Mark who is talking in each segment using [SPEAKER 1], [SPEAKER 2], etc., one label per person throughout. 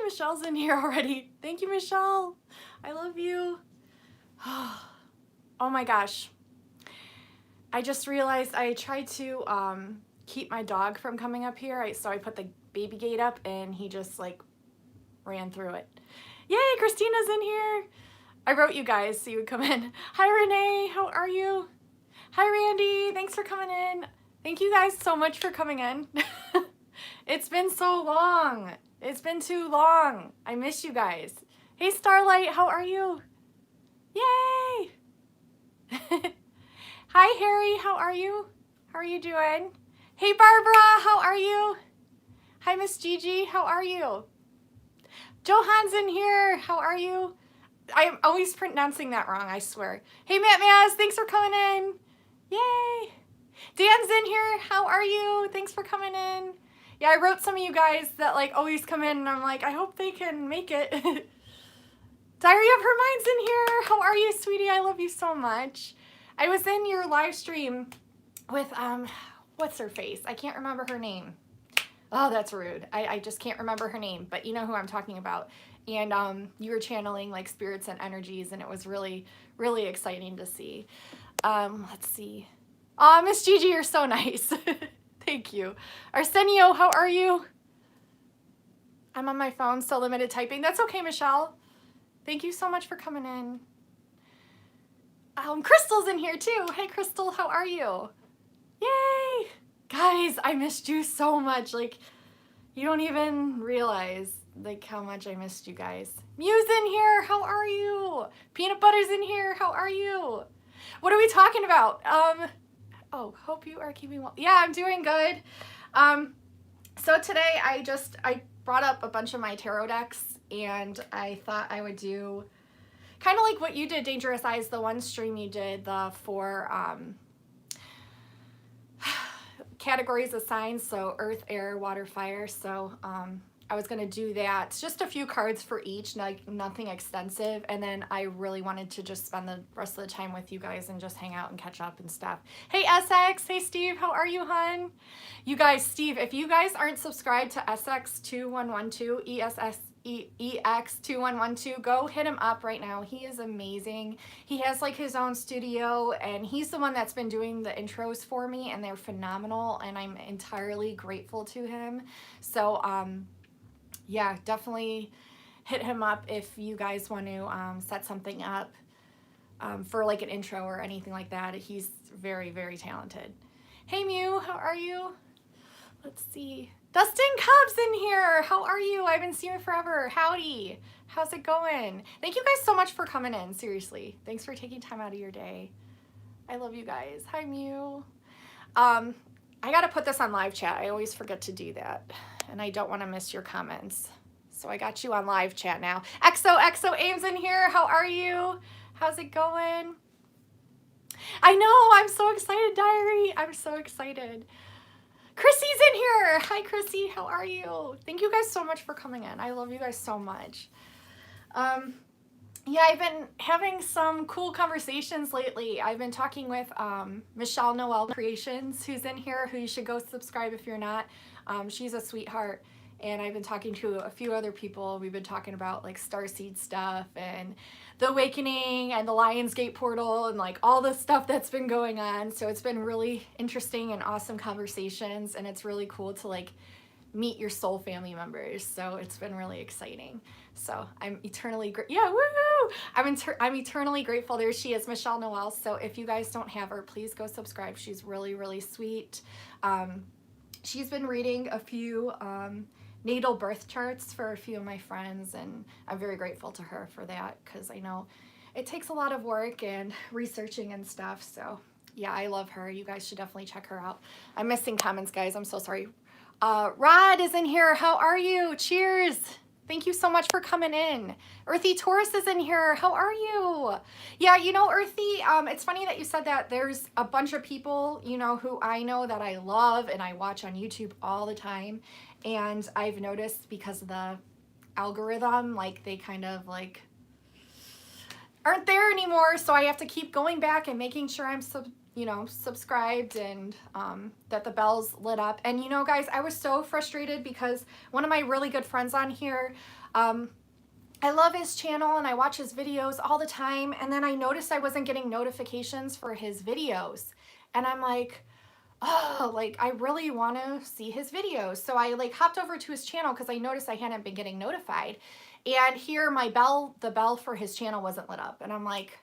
[SPEAKER 1] Michelle's in here already. Thank you, Michelle. I love you. Oh my gosh. I just realized I tried to keep my dog from coming up here. So I put the baby gate up and he just like ran through it. Yay, Christina's in here. I wrote you guys so you would come in. Hi, Renee. How are you? Hi, Randy. Thanks for coming in. Thank you guys so much for coming in. It's been so long. It's been too long. I miss you guys. Hey, Starlight. How are you? Yay. Hi, Harry. How are you? How are you doing? Hey, Barbara. How are you? Hi, Miss Gigi. How are you? Johan's in here. How are you? I'm always pronouncing that wrong, I swear. Hey, Matt Maz, thanks for coming in. Yay. Dan's in here. How are you? Thanks for coming in. Yeah, I wrote some of you guys that like always come in and I'm like, I hope they can make it. Diary of Hermione's in here. How are you, sweetie? I love you so much. I was in your live stream with, what's her face? I can't remember her name. Oh, that's rude. I just can't remember her name, but you know who I'm talking about. And you were channeling like spirits and energies, and it was really, really exciting to see. Let's see. Aw, Miss Gigi, you're so nice. Thank you. Arsenio, how are you? I'm on my phone, so limited typing. That's okay, Michelle. Thank you so much for coming in. Crystal's in here too. Hey, Crystal, how are you? Yay! Guys, I missed you so much. Like, you don't even realize like how much I missed you guys. Mew's in here. How are you? Peanut Butter's in here. How are you? What are we talking about? Oh, hope you are keeping well. Yeah, I'm doing good. So today I brought up a bunch of my tarot decks and I thought I would do kind of like what you did, Dangerous Eyes, the one stream you did, the 4 categories of signs, so earth, air, water, fire. So I was gonna do that. It's just a few cards for each, like nothing extensive. And then I really wanted to just spend the rest of the time with you guys and just hang out and catch up and stuff. Hey SX, hey Steve, how are you, hun? You guys, Steve, if you guys aren't subscribed to SX2112, EX2112, go hit him up right now. He is amazing. He has like his own studio and he's the one that's been doing the intros for me and they're phenomenal and I'm entirely grateful to him. So yeah, definitely hit him up if you guys want to set something up for like an intro or anything like that. He's very, very talented. Hey Mew, how are you? Let's see. Dustin Cub's in here. How are you? I haven't seen you forever. Howdy. How's it going? Thank you guys so much for coming in. Seriously. Thanks for taking time out of your day. I love you guys. Hi, Mew. I got to put this on live chat. I always forget to do that. And I don't want to miss your comments. So I got you on live chat now. XO Ames in here. How are you? How's it going? I know. I'm so excited, Diary. I'm so excited. Chrissy's in here. Hi, Chrissy. How are you? Thank you guys so much for coming in. I love you guys so much. Yeah, I've been having some cool conversations lately. I've been talking with Michelle Noel Creations, who's in here, who you should go subscribe if you're not. She's a sweetheart. And I've been talking to a few other people. We've been talking about like starseed stuff and the awakening and the Lionsgate portal and like all the stuff that's been going on. So it's been really interesting and awesome conversations. And it's really cool to like meet your soul family members. So it's been really exciting. So I'm eternally yeah, woohoo! I'm eternally grateful. There she is, Michelle Noel. So if you guys don't have her, please go subscribe. She's really, really sweet. She's been reading a few natal birth charts for a few of my friends, and I'm very grateful to her for that because I know it takes a lot of work and researching and stuff. So yeah, I love her. You guys should definitely check her out. I'm missing comments, guys. I'm so sorry. Rod is in here. How are you? Cheers. Thank you so much for coming in. Earthy Taurus is in here. How are you? Yeah, you know, Earthy, it's funny that you said that. There's a bunch of people, you know, who I know that I love and I watch on YouTube all the time. And I've noticed because of the algorithm, like they kind of like aren't there anymore. So I have to keep going back and making sure I'm you know, subscribed and that the bells lit up. And you know, guys, I was so frustrated because one of my really good friends on here, I love his channel and I watch his videos all the time. And then I noticed I wasn't getting notifications for his videos. And I'm like, oh, like I really want to see his videos. So I like hopped over to his channel because I noticed I hadn't been getting notified. And here the bell for his channel wasn't lit up. And I'm like,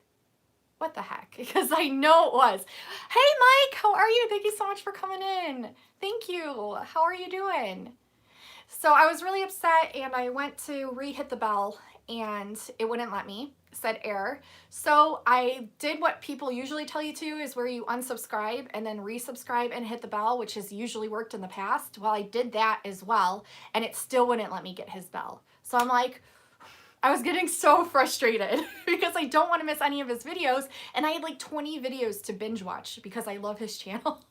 [SPEAKER 1] what the heck? Because I know it was. Hey, Mike, how are you? Thank you so much for coming in. Thank you. How are you doing? So I was really upset and I went to re-hit the bell and it wouldn't let me. It said error. So I did what people usually tell you to, is where you unsubscribe and then resubscribe and hit the bell, which has usually worked in the past. Well, I did that as well and it still wouldn't let me get his bell. So I'm like, I was getting so frustrated because I don't want to miss any of his videos. And I had like 20 videos to binge watch because I love his channel.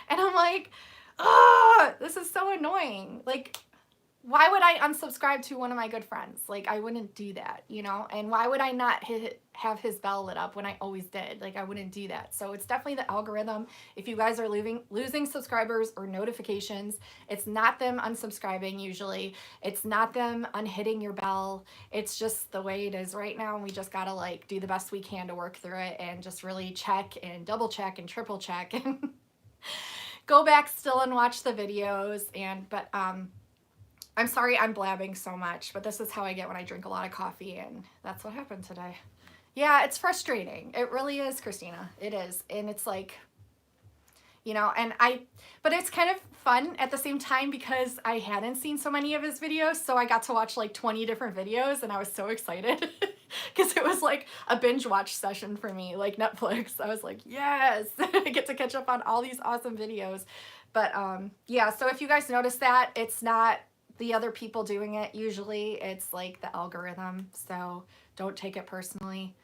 [SPEAKER 1] And I'm like, ah, this is so annoying. Like, why would I unsubscribe to one of my good friends? Like, I wouldn't do that, you know? And why would I not have his bell lit up when I always did? Like, I wouldn't do that. So it's definitely the algorithm. If you guys are losing subscribers or notifications, it's not them unsubscribing usually. It's not them unhitting your bell. It's just the way it is right now. And we just gotta like do the best we can to work through it and just really check and double check and triple check and go back still and watch the videos. But I'm sorry I'm blabbing so much, but this is how I get when I drink a lot of coffee, and that's what happened today. Yeah, it's frustrating. It really is, Christina. It is. And it's like, you know, but it's kind of fun at the same time because I hadn't seen so many of his videos, so I got to watch like 20 different videos, and I was so excited because it was like a binge watch session for me, like Netflix. I was like, yes, I get to catch up on all these awesome videos. But yeah, so if you guys notice that, it's not the other people doing it. Usually it's like the algorithm, so don't take it personally.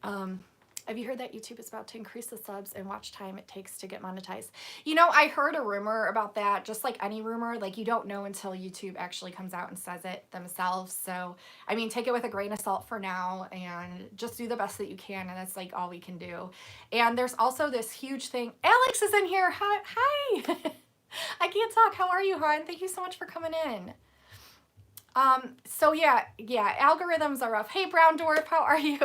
[SPEAKER 1] Have you heard that YouTube is about to increase the subs and watch time it takes to get monetized? You know, I heard a rumor about that, just like any rumor. Like, you don't know until YouTube actually comes out and says it themselves. So, I mean, take it with a grain of salt for now and just do the best that you can. And that's like all we can do. And there's also this huge thing. Alex is in here. Hi. I can't talk. How are you, hon? Thank you so much for coming in. So yeah, algorithms are rough. Hey, Brown Dwarf, how are you?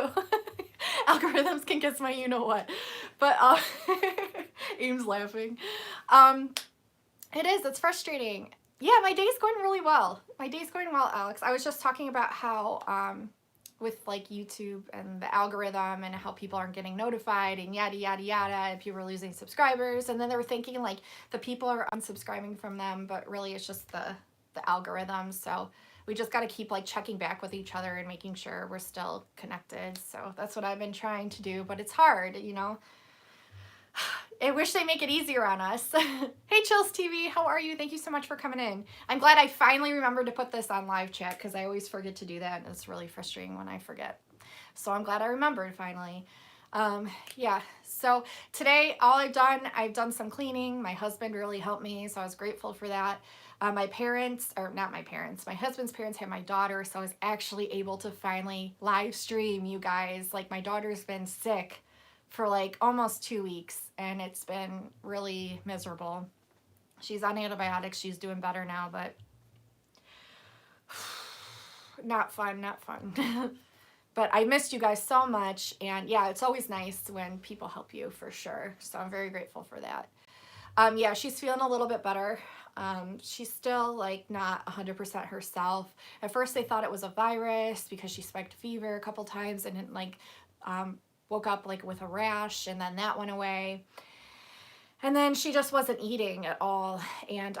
[SPEAKER 1] Algorithms can kiss my you-know-what. But, Aim's laughing. It's frustrating. Yeah, my day's going really well. My day's going well, Alex. I was just talking about how, with like YouTube and the algorithm and how people aren't getting notified and yada, yada, yada, and people are losing subscribers. And then they were thinking like the people are unsubscribing from them, but really it's just the algorithm. So we just got to keep like checking back with each other and making sure we're still connected. So that's what I've been trying to do, but it's hard, you know. I wish they make it easier on us. Hey, Chills TV, how are you? Thank you so much for coming in. I'm glad I finally remembered to put this on live chat because I always forget to do that, and it's really frustrating when I forget. So I'm glad I remembered finally. Yeah, so today I've done some cleaning. My husband really helped me, so I was grateful for that. My parents, or not my parents, my husband's parents had my daughter, so I was actually able to finally live stream, you guys. Like, my daughter's been sick for like almost 2 weeks, and it's been really miserable. She's on antibiotics. She's doing better now, but not fun. But I missed you guys so much, and yeah, it's always nice when people help you, for sure. So I'm very grateful for that. Yeah, she's feeling a little bit better. She's still like not 100% herself. At first they thought it was a virus because she spiked fever a couple times and like woke up like with a rash, and then that went away. And then she just wasn't eating at all. And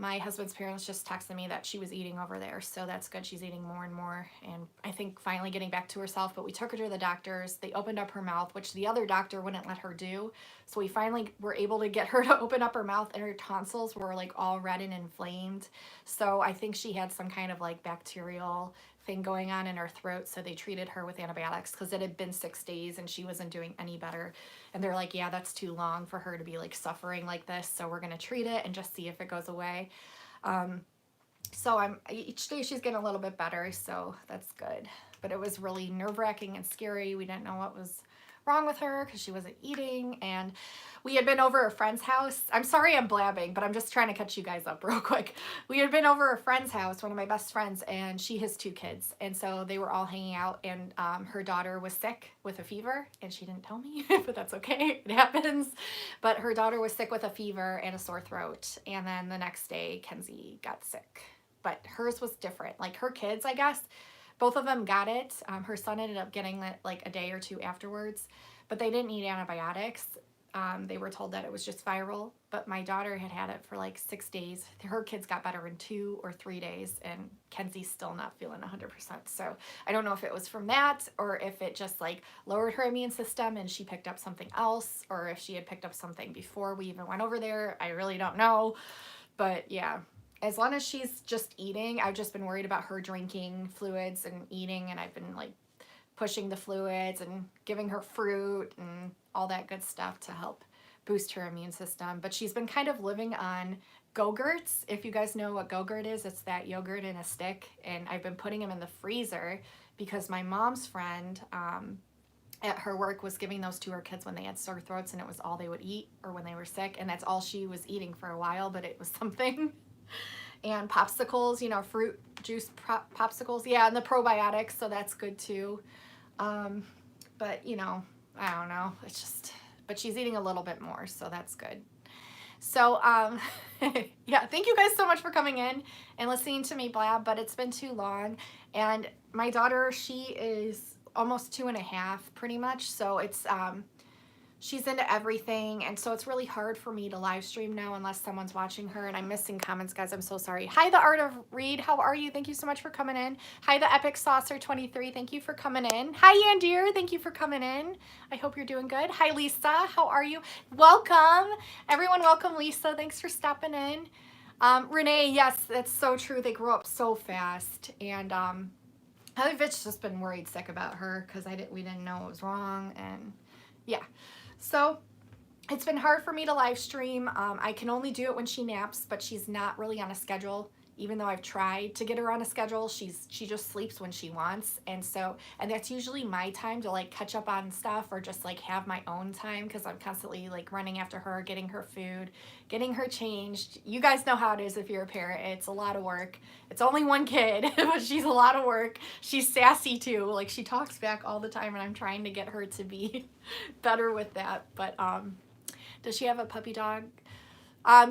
[SPEAKER 1] my husband's parents just texted me that she was eating over there, so that's good. She's eating more and more, and I think finally getting back to herself. But we took her to the doctors. They opened up her mouth, which the other doctor wouldn't let her do. So we finally were able to get her to open up her mouth, and her tonsils were like all red and inflamed. So I think she had some kind of like bacterial thing going on in her throat, so they treated her with antibiotics because it had been 6 days and she wasn't doing any better. And they're like, yeah, that's too long for her to be like suffering like this, so we're gonna treat it and just see if it goes away. So each day she's getting a little bit better, so that's good. But it was really nerve-wracking and scary. We didn't know what was wrong with her because she wasn't eating. And we had been over a friend's house. I'm sorry I'm blabbing, but I'm just trying to catch you guys up real quick. We had been over a friend's house, one of my best friends, and she has 2 kids. And so they were all hanging out, and her daughter was sick with a fever, and she didn't tell me, but that's okay. It happens. But her daughter was sick with a fever and a sore throat. And then the next day, Kenzie got sick. But hers was different. Like her kids, I guess, both of them got it. Her son ended up getting it like a day or 2 afterwards, but they didn't need antibiotics. They were told that it was just viral, but my daughter had had it for like 6 days. Her kids got better in 2 or 3 days, and Kenzie's still not feeling 100%. So I don't know if it was from that or if it just like lowered her immune system and she picked up something else, or if she had picked up something before we even went over there. I really don't know, but yeah. As long as she's just eating, I've just been worried about her drinking fluids and eating, and I've been like pushing the fluids and giving her fruit and all that good stuff to help boost her immune system. But she's been kind of living on Go-Gurts. If you guys know what Go-Gurt is, it's that yogurt in a stick, and I've been putting them in the freezer because my mom's friend at her work was giving those to her kids when they had sore throats, and it was all they would eat, or when they were sick, and that's all she was eating for a while, but it was something. And popsicles, you know, fruit juice popsicles, yeah, and the probiotics, so that's good too. But you know, I don't know, it's just, but she's eating a little bit more, so that's good. So yeah, thank you guys so much for coming in and listening to me blab, but it's been too long. And my daughter, she is almost 2.5 pretty much, so it's she's into everything, and so it's really hard for me to live stream now unless someone's watching her. And I'm missing comments, guys. I'm so sorry. Hi, The Art of Reed. How are you? Thank you so much for coming in. Hi, The Epic Saucer 23. Thank you for coming in. Hi, Yandir. Thank you for coming in. I hope you're doing good. Hi, Lisa. How are you? Welcome. Everyone, welcome, Lisa. Thanks for stopping in. Renee, yes, that's so true. They grow up so fast. And I've just been worried sick about her because we didn't know it was wrong. And yeah. So it's been hard for me to live stream. I can only do it when she naps, but she's not really on a schedule. Even though I've tried to get her on a schedule, she just sleeps when she wants. And that's usually my time to like catch up on stuff, or just like have my own time, because I'm constantly like running after her, getting her food, getting her changed. You guys know how it is if you're a parent. It's a lot of work. It's only one kid, but she's a lot of work. She's sassy too. Like she talks back all the time, and I'm trying to get her to be better with that. But does she have a puppy dog?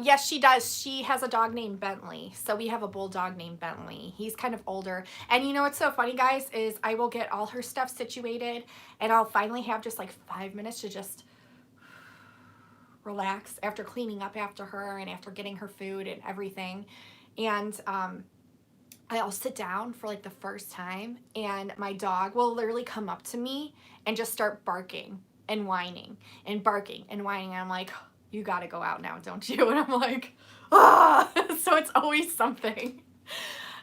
[SPEAKER 1] Yes, she does. She has a dog named Bentley. So we have a bulldog named Bentley. He's kind of older. And you know what's so funny, guys, is I will get all her stuff situated, and I'll finally have just like 5 minutes to just relax after cleaning up after her and after getting her food and everything. And I'll sit down for like the first time, and my dog will literally come up to me and just start barking and whining and barking and whining. And I'm like, you got to go out now, don't you? And I'm like, ah. So it's always something.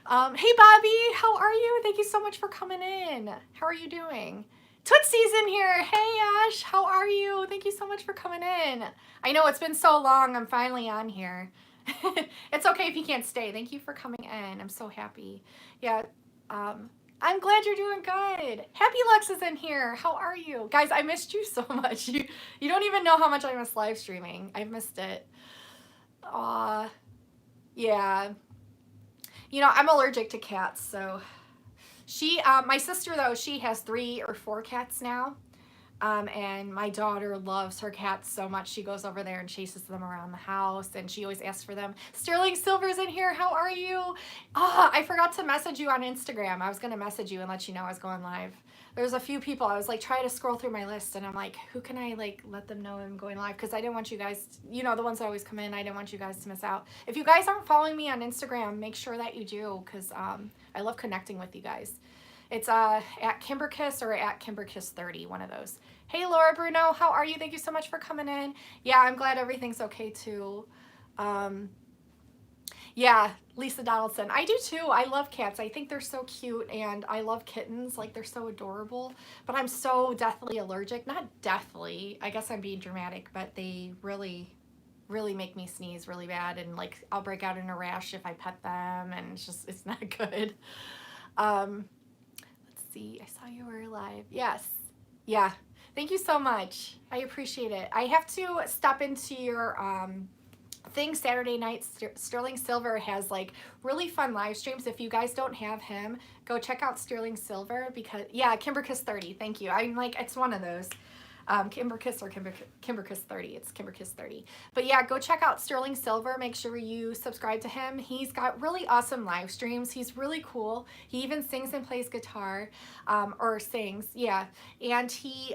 [SPEAKER 1] Hey, Bobby, how are you? Thank you so much for coming in. How are you doing? Tootsie's in here. Hey, Ash, how are you? Thank you so much for coming in. I know it's been so long. I'm finally on here. It's okay if you can't stay. Thank you for coming in. I'm so happy. Yeah, I'm glad you're doing good. Happy Lux is in here. How are you? Guys, I missed you so much. You don't even know how much I miss live streaming. I've missed it. Yeah. You know, I'm allergic to cats, so my sister though, she has 3 or 4 cats now. And my daughter loves her cats so much. She goes over there and chases them around the house, and she always asks for them. Sterling Silver's in here. How are you? I forgot to message you on Instagram. I was going to message you and let you know I was going live. There's a few people. I was like trying to scroll through my list, and I'm like, who can I like let them know I'm going live? Because I didn't want you guys, you know, the ones that always come in, I didn't want you guys to miss out. If you guys aren't following me on Instagram, make sure that you do, because I love connecting with you guys. It's at Kimberkiss or at Kimberkiss30, one of those. Hey, Laura Bruno, how are you? Thank you so much for coming in. Yeah, I'm glad everything's okay too. Yeah, Lisa Donaldson. I do too. I love cats. I think they're so cute, and I love kittens. Like, they're so adorable. But I'm so deathly allergic. Not deathly. I guess I'm being dramatic, but they really, really make me sneeze really bad, and like I'll break out in a rash if I pet them, and it's not good. Let's see. I saw you were live. Yes. Yeah. Thank you so much. I appreciate it. I have to step into your thing Saturday night. Sterling Silver has like really fun live streams. If you guys don't have him, go check out Sterling Silver because, yeah, Kimberkiss 30. Thank you. I'm like, it's one of those. Kimberkiss or Kimberkiss 30. It's Kimberkiss 30. But yeah, go check out Sterling Silver. Make sure you subscribe to him. He's got really awesome live streams. He's really cool. He even sings and plays guitar, or sings, yeah. And he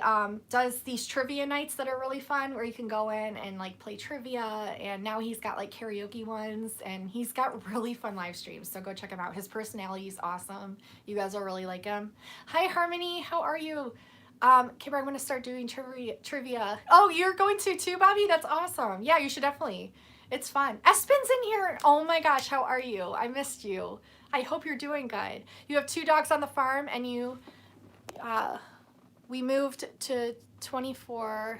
[SPEAKER 1] does these trivia nights that are really fun where you can go in and like play trivia. And now he's got like karaoke ones, and he's got really fun live streams. So go check him out. His personality is awesome. You guys will really like him. Hi, Harmony. How are you? Kimber, I'm going to start doing trivia. Oh, you're going to too, Bobby? That's awesome. Yeah, you should definitely. It's fun. Espen's in here. Oh my gosh, how are you? I missed you. I hope you're doing good. You have 2 dogs on the farm, and you, we moved to 24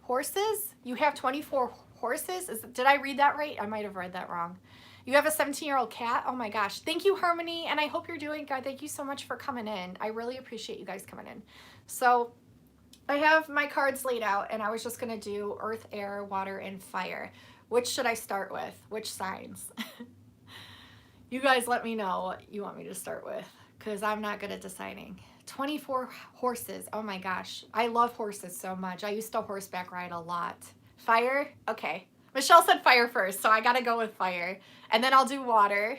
[SPEAKER 1] horses? You have 24 horses? Did I read that right? I might have read that wrong. You have a 17-year-old cat? Oh my gosh. Thank you, Harmony, and I hope you're doing good. Thank you so much for coming in. I really appreciate you guys coming in. So I have my cards laid out, and I was just going to do earth, air, water, and fire. Which should I start with? Which signs? You guys let me know what you want me to start with, because I'm not good at deciding. 24 horses. Oh my gosh. I love horses so much. I used to horseback ride a lot. Fire? Okay. Michelle said fire first, so I gotta go with fire. And then I'll do water.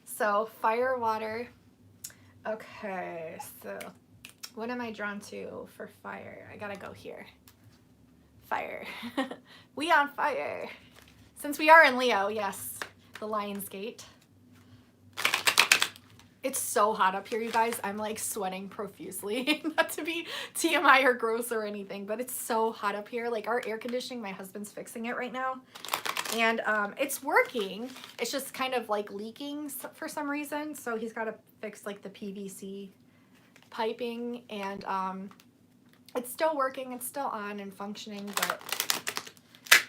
[SPEAKER 1] So fire, water. Okay, so what am I drawn to for fire? I gotta go here. Fire. We on fire. Since we are in Leo, yes, the Lion's Gate. It's so hot up here, you guys. I'm like sweating profusely. Not to be TMI or gross or anything, but it's so hot up here. Like our air conditioning, my husband's fixing it right now. And it's working. It's just kind of like leaking for some reason. So he's got to fix like the PVC piping, and it's still working. It's still on and functioning, but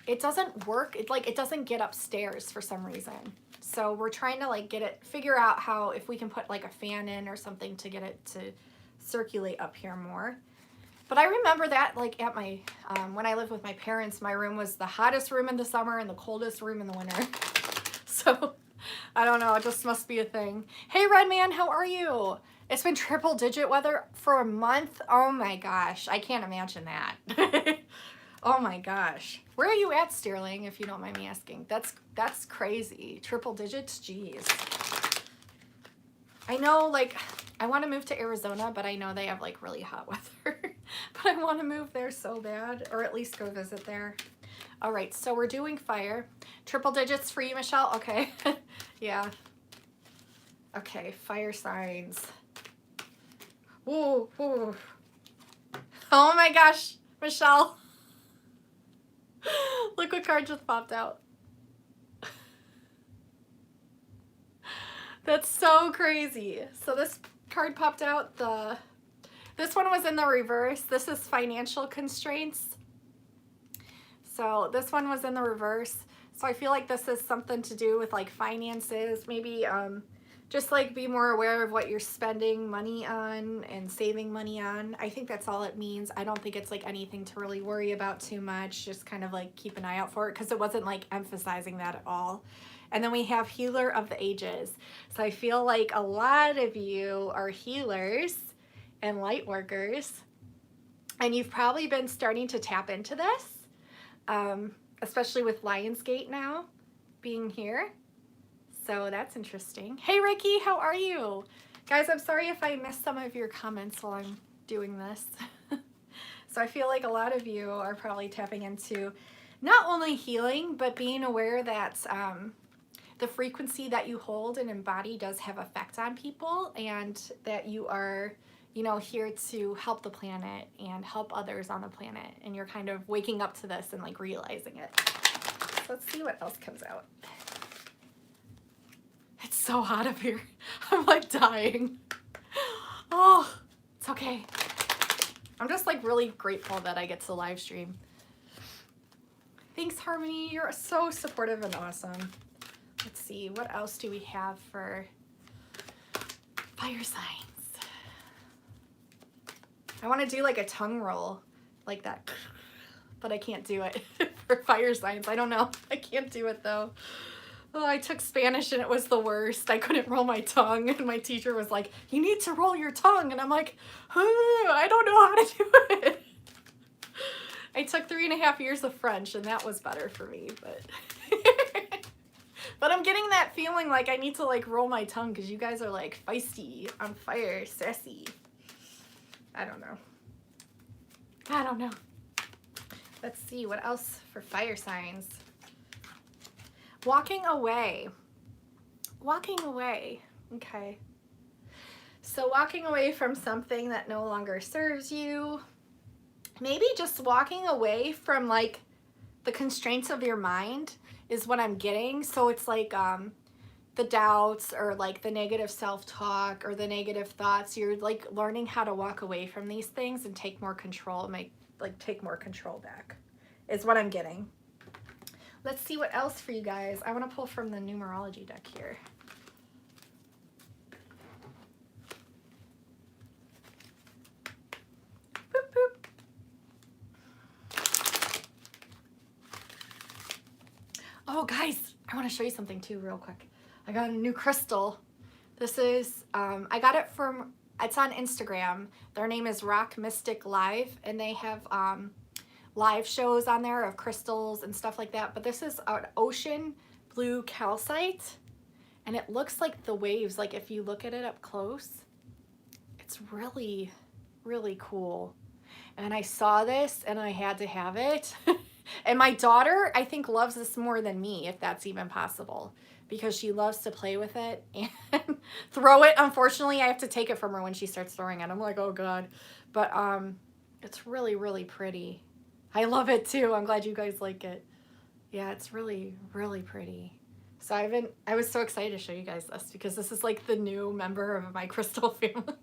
[SPEAKER 1] it doesn't work. It doesn't get upstairs for some reason. So we're trying to like figure out how, if we can put like a fan in or something to get it to circulate up here more. But I remember that like at my, when I lived with my parents, my room was the hottest room in the summer and the coldest room in the winter. So I don't know, it just must be a thing. Hey Redman, how are you? It's been triple digit weather for a month. Oh my gosh, I can't imagine that. Oh my gosh. Where are you at, Sterling, if you don't mind me asking? That's crazy. Triple digits? Jeez. I know, like, I want to move to Arizona, but I know they have, like, really hot weather. But I want to move there so bad, or at least go visit there. All right, so we're doing fire. Triple digits for you, Michelle? Okay. Yeah. Okay, fire signs. Ooh, ooh. Oh my gosh, Michelle. Look what card just popped out. That's so crazy. So this card popped out. This one was in the reverse. This is financial constraints. So this one was in the reverse. So I feel like this is something to do with like finances. Maybe just like be more aware of what you're spending money on and saving money on. I think that's all it means. I don't think it's like anything to really worry about too much. Just kind of like keep an eye out for it, because it wasn't like emphasizing that at all. And then we have Healer of the Ages. So I feel like a lot of you are healers and light workers, and you've probably been starting to tap into this, especially with Lionsgate now being here. So that's interesting. Hey Ricky, how are you? Guys, I'm sorry if I missed some of your comments while I'm doing this. So I feel like a lot of you are probably tapping into not only healing, but being aware that the frequency that you hold and embody does have effect on people, and that you are, you know, here to help the planet and help others on the planet. And you're kind of waking up to this and like realizing it. So let's see what else comes out. It's so hot up here. I'm like dying. Oh, it's okay. I'm just like really grateful that I get to live stream. Thanks, Harmony. You're so supportive and awesome. Let's see, what else do we have for fire signs? I want to do like a tongue roll like that, but I can't do it for fire signs. I don't know. I can't do it though. Oh, I took Spanish and it was the worst. I couldn't roll my tongue and my teacher was like, you need to roll your tongue. And I'm like, I don't know how to do it. I took 3.5 years of French and that was better for me, but but I'm getting that feeling like I need to like roll my tongue because you guys are like feisty, on fire, sassy. I don't know. I don't know. Let's see what else for fire signs. Walking away. Walking away. Okay. So walking away from something that no longer serves you. Maybe just walking away from like the constraints of your mind is what I'm getting. So it's like the doubts or like the negative self-talk or the negative thoughts. You're like learning how to walk away from these things and take more control, take more control back is what I'm getting. Let's see what else for you guys. I want to pull from the numerology deck here. Boop, boop. Oh, guys, I want to show you something too real quick. I got a new crystal. This is, I got it from, it's on Instagram. Their name is Rock Mystic Live, and they have live shows on there of crystals and stuff like that. But this is an ocean blue calcite, and it looks like the waves. Like if you look at it up close, it's really, really cool. And I saw this and I had to have it. And my daughter, I think, loves this more than me, if that's even possible, because she loves to play with it and throw it. Unfortunately, I have to take it from her when she starts throwing it. I'm like, oh God. But it's really, really pretty. I love it too. I'm glad you guys like it. Yeah, it's really, really pretty. So I was so excited to show you guys this because this is like the new member of my crystal family.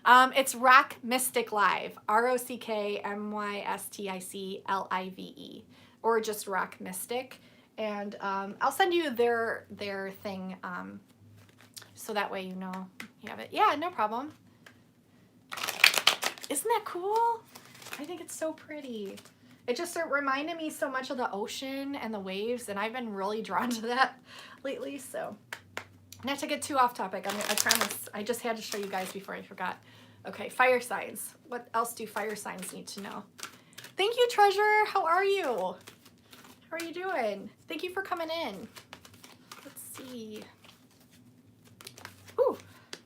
[SPEAKER 1] It's Rock Mystic Live, ROCKMYSTICLIVE, or just Rock Mystic. And I'll send you their thing so that way you know you have it. Yeah, no problem. Isn't that cool? I think it's so pretty. It just reminded me so much of the ocean and the waves, and I've been really drawn to that lately. So not to get too off topic, I promise. I just had to show you guys before I forgot. Okay, fire signs. What else do fire signs need to know? Thank you, Treasure. How are you? How are you doing? Thank you for coming in. Let's see. Ooh,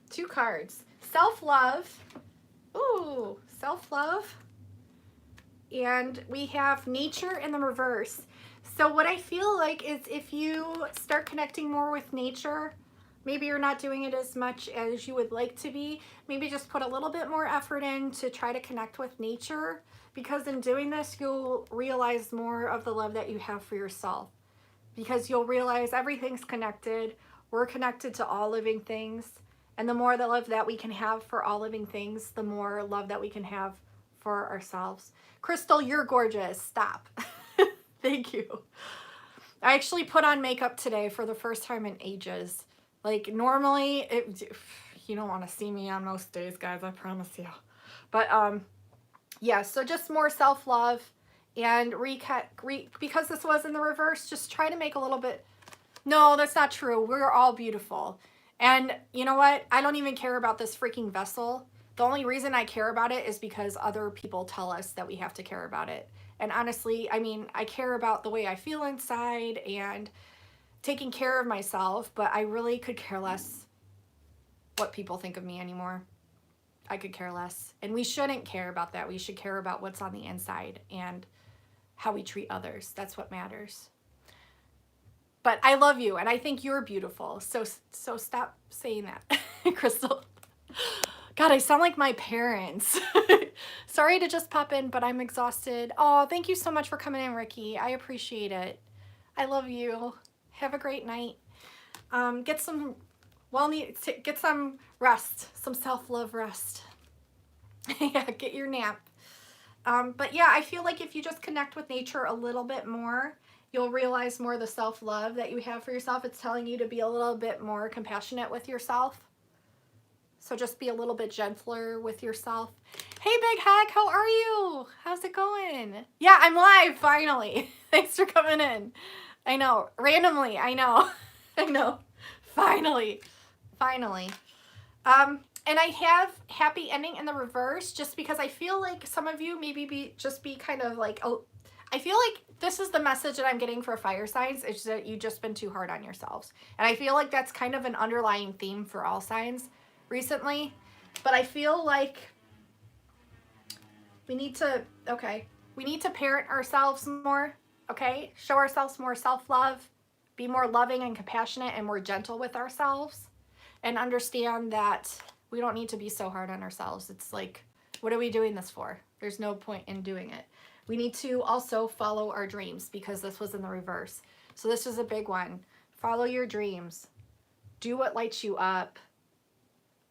[SPEAKER 1] 2 cards. Self-love. Ooh, self-love. And we have nature in the reverse. So what I feel like is if you start connecting more with nature, maybe you're not doing it as much as you would like to be. Maybe just put a little bit more effort in to try to connect with nature, because in doing this, you'll realize more of the love that you have for yourself, because you'll realize everything's connected. We're connected to all living things. And the more the love that we can have for all living things, the more love that we can have for ourselves. Crystal, you're gorgeous. Stop. Thank you. I actually put on makeup today for the first time in ages. Like normally, you don't want to see me on most days, guys, I promise you. But yeah, so just more self-love, and because this was in the reverse, just try to make a little bit. No, that's not true. We're all beautiful. And you know what? I don't even care about this freaking vessel. The only reason I care about it is because other people tell us that we have to care about it. And honestly, I mean, I care about the way I feel inside and taking care of myself, but I really could care less what people think of me anymore. I could care less. And we shouldn't care about that. We should care about what's on the inside and how we treat others. That's what matters. But I love you, and I think you're beautiful. So stop saying that, Crystal. God, I sound like my parents. Sorry to just pop in, but I'm exhausted. Oh, thank you so much for coming in, Ricky. I appreciate it. I love you. Have a great night. Get some rest, some self-love rest. Yeah, get your nap. But yeah, I feel like if you just connect with nature a little bit more, you'll realize more of the self-love that you have for yourself. It's telling you to be a little bit more compassionate with yourself. So just be a little bit gentler with yourself. Hey, Big Hack, how are you? How's it going? Yeah, I'm live, finally. Thanks for coming in. I know, randomly, I know. I know, finally. And I have happy ending in the reverse just because I feel like some of you maybe be kind of like, oh, I feel like this is the message that I'm getting for fire signs, is that you've just been too hard on yourselves. And I feel like that's kind of an underlying theme for all signs recently. But I feel like we need to parent ourselves more, okay? Show ourselves more self-love, be more loving and compassionate and more gentle with ourselves, and understand that we don't need to be so hard on ourselves. It's like, what are we doing this for? There's no point in doing it. We need to also follow our dreams, because this was in the reverse. So this is a big one. Follow your dreams. Do what lights you up.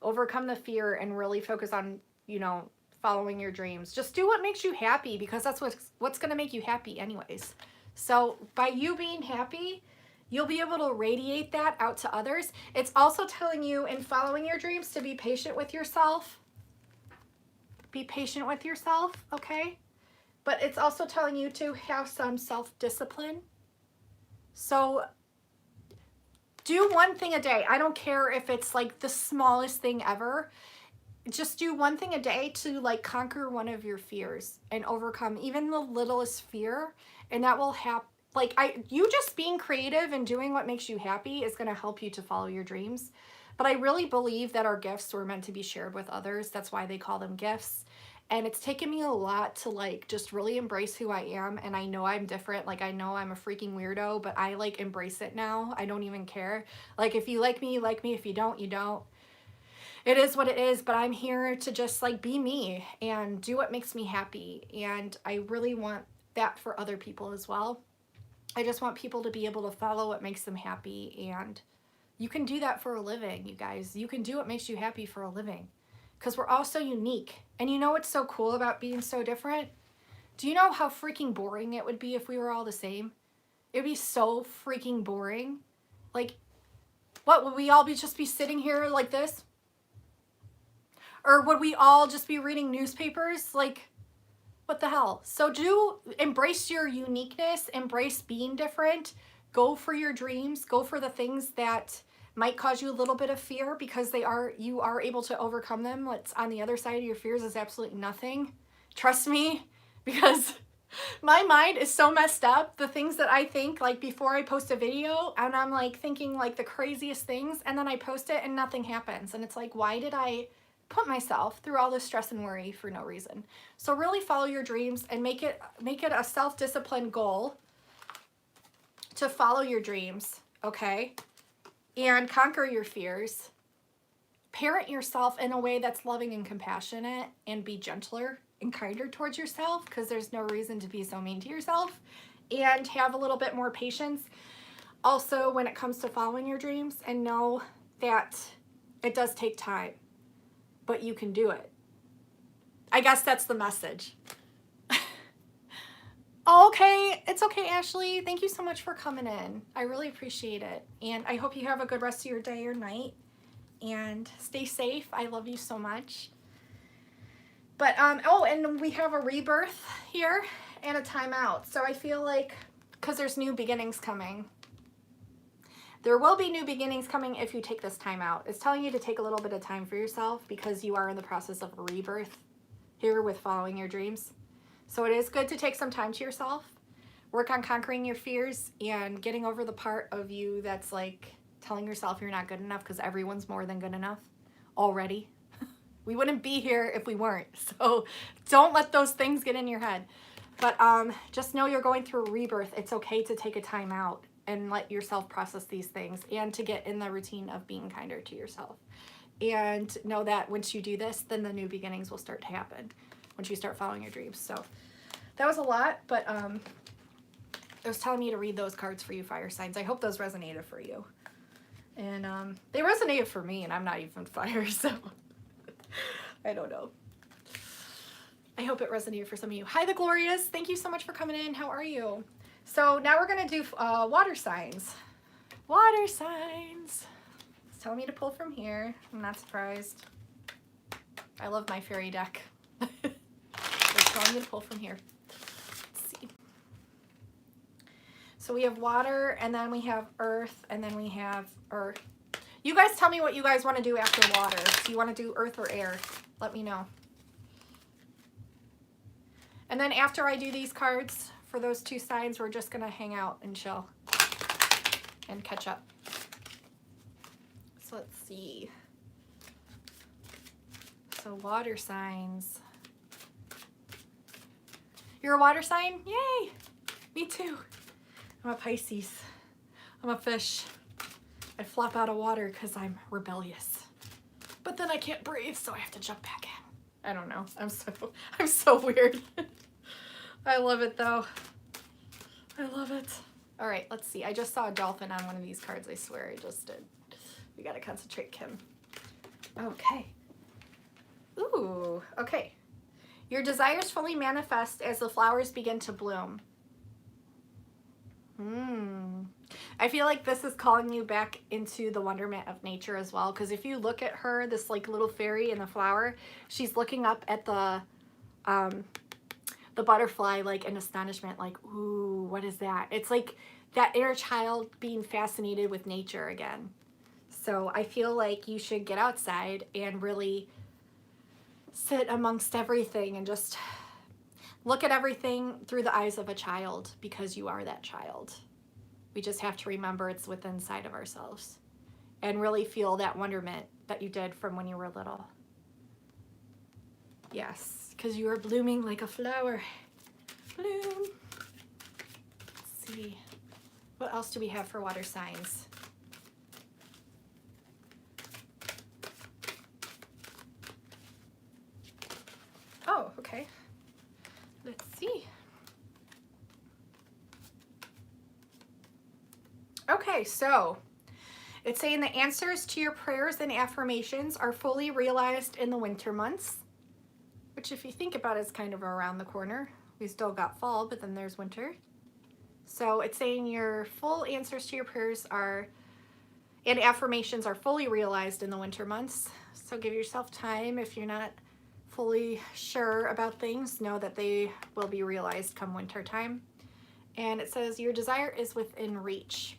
[SPEAKER 1] Overcome the fear and really focus on, you know, following your dreams. Just do what makes you happy, because that's what's going to make you happy anyways. So by you being happy, you'll be able to radiate that out to others. It's also telling you in following your dreams to be patient with yourself. Be patient with yourself, okay? But it's also telling you to have some self-discipline. So do one thing a day. I don't care if it's like the smallest thing ever. Just do one thing a day to like conquer one of your fears and overcome even the littlest fear. And that will happen. Like you just being creative and doing what makes you happy is going to help you to follow your dreams. But I really believe that our gifts were meant to be shared with others. That's why they call them gifts. And it's taken me a lot to like just really embrace who I am. And I know I'm different. Like I know I'm a freaking weirdo, but I like embrace it now. I don't even care. Like if you like me, you like me. If you don't, you don't. It is what it is, but I'm here to just like be me and do what makes me happy. And I really want that for other people as well. I just want people to be able to follow what makes them happy. And you can do that for a living, you guys. You can do what makes you happy for a living, because we're all so unique. And you know what's so cool about being so different? Do you know how freaking boring it would be if we were all the same? It would be so freaking boring. Like, what, would we all just be sitting here like this? Or would we all just be reading newspapers? Like, what the hell? So embrace your uniqueness, embrace being different, go for your dreams, go for the things that might cause you a little bit of fear, because you are able to overcome them. What's on the other side of your fears is absolutely nothing. Trust me, because my mind is so messed up. The things that I think like before I post a video, and I'm like thinking like the craziest things, and then I post it and nothing happens. And it's like, why did I put myself through all this stress and worry for no reason? So really follow your dreams and make it a self-disciplined goal to follow your dreams, okay? And conquer your fears. Parent yourself in a way that's loving and compassionate, and be gentler and kinder towards yourself, because there's no reason to be so mean to yourself. And have a little bit more patience also when it comes to following your dreams, and know that it does take time, but you can do it. I guess that's the message. Okay, it's okay, Ashley. Thank you so much for coming in. I really appreciate it. And I hope you have a good rest of your day or night. And stay safe. I love you so much. But, oh, and we have a rebirth here and a timeout. So I feel like, because there's new beginnings coming. There will be new beginnings coming if you take this time out. It's telling you to take a little bit of time for yourself, because you are in the process of a rebirth here with following your dreams. So it is good to take some time to yourself. Work on conquering your fears and getting over the part of you that's like telling yourself you're not good enough, because everyone's more than good enough already. We wouldn't be here if we weren't. So don't let those things get in your head. But just know you're going through a rebirth. It's okay to take a time out and let yourself process these things, and to get in the routine of being kinder to yourself. And know that once you do this, then the new beginnings will start to happen once you start following your dreams. So that was a lot, but it was telling me to read those cards for you, fire signs. I hope those resonated for you. And they resonated for me, and I'm not even fire, so I don't know. I hope it resonated for some of you. Hi, the Glorious. Thank you so much for coming in. How are you? So now we're going to do water signs. Water signs. It's telling me to pull from here. I'm not surprised. I love my fairy deck. So I'm going to pull from here. Let's see. So we have water, and then we have earth, and then we have earth. You guys tell me what you guys want to do after water. Do you want to do earth or air? Let me know. And then after I do these cards for those two sides, we're just going to hang out and chill and catch up. So let's see. So water signs. You're a water sign? Yay! Me too. I'm a Pisces. I'm a fish. I flop out of water because I'm rebellious. But then I can't breathe, so I have to jump back in. I don't know. I'm so weird. I love it though. I love it. All right, let's see. I just saw a dolphin on one of these cards. I swear I just did. We gotta concentrate, Kim. Okay. Ooh, okay. Your desires fully manifest as the flowers begin to bloom. I feel like this is calling you back into the wonderment of nature as well, because if you look at her, this like little fairy in the flower, she's looking up at the butterfly like in astonishment, like, ooh, what is that? It's like that inner child being fascinated with nature again. So I feel like you should get outside and really sit amongst everything and just look at everything through the eyes of a child, because you are that child. We just have to remember it's within inside of ourselves and really feel that wonderment that you did from when you were little. Yes, because you are blooming like a flower. Bloom. Let's see. What else do we have for water signs? Oh, okay. Let's see. Okay, so it's saying the answers to your prayers and affirmations are fully realized in the winter months, which if you think about it is kind of around the corner. We still got fall, but then there's winter. So it's saying your full answers to your prayers and affirmations are fully realized in the winter months. So give yourself time. If you're not fully sure about things, know that they will be realized come winter time. And it says your desire is within reach.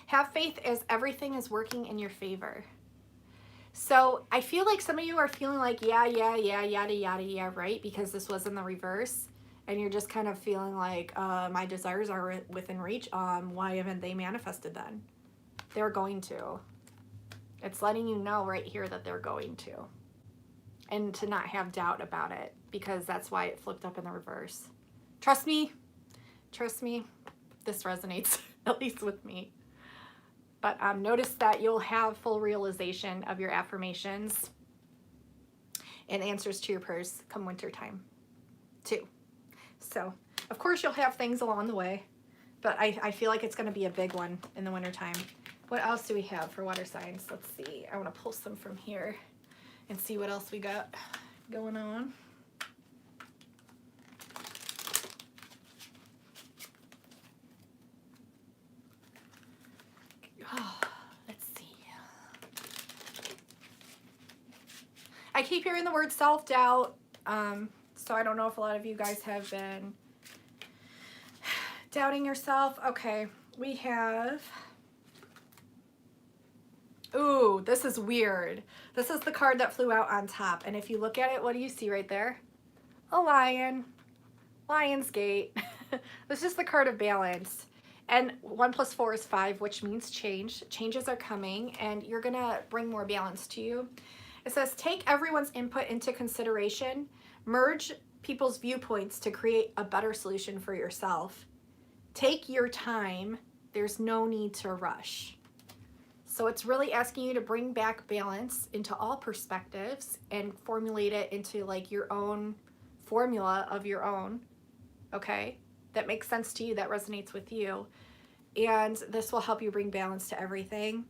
[SPEAKER 1] Have faith as everything is working in your favor. So I feel like some of you are feeling like, yeah, yada, yada, right? Because this was in the reverse. And you're just kind of feeling like, my desires are within reach. Why haven't they manifested then? They're going to. It's letting you know right here that they're going to. And to not have doubt about it, because that's why it flipped up in the reverse. Trust me, this resonates, at least with me. But notice that you'll have full realization of your affirmations and answers to your prayers come winter time too. So of course you'll have things along the way, but I feel like it's going to be a big one in the winter time. What else do we have for water signs? Let's see. I want to pull some from here and see what else we got going on. Oh, let's see. I keep hearing the word self-doubt, so I don't know if a lot of you guys have been doubting yourself. Okay, we have... Ooh, this is weird. This is the card that flew out on top. And if you look at it, what do you see right there? A lion. Lion's Gate. This is the card of balance. And 1 + 4 is 5, which means change. Changes are coming, and you're going to bring more balance to you. It says, take everyone's input into consideration. Merge people's viewpoints to create a better solution for yourself. Take your time. There's no need to rush. So it's really asking you to bring back balance into all perspectives and formulate it into like your own formula of your own, okay? That makes sense to you, that resonates with you. And this will help you bring balance to everything.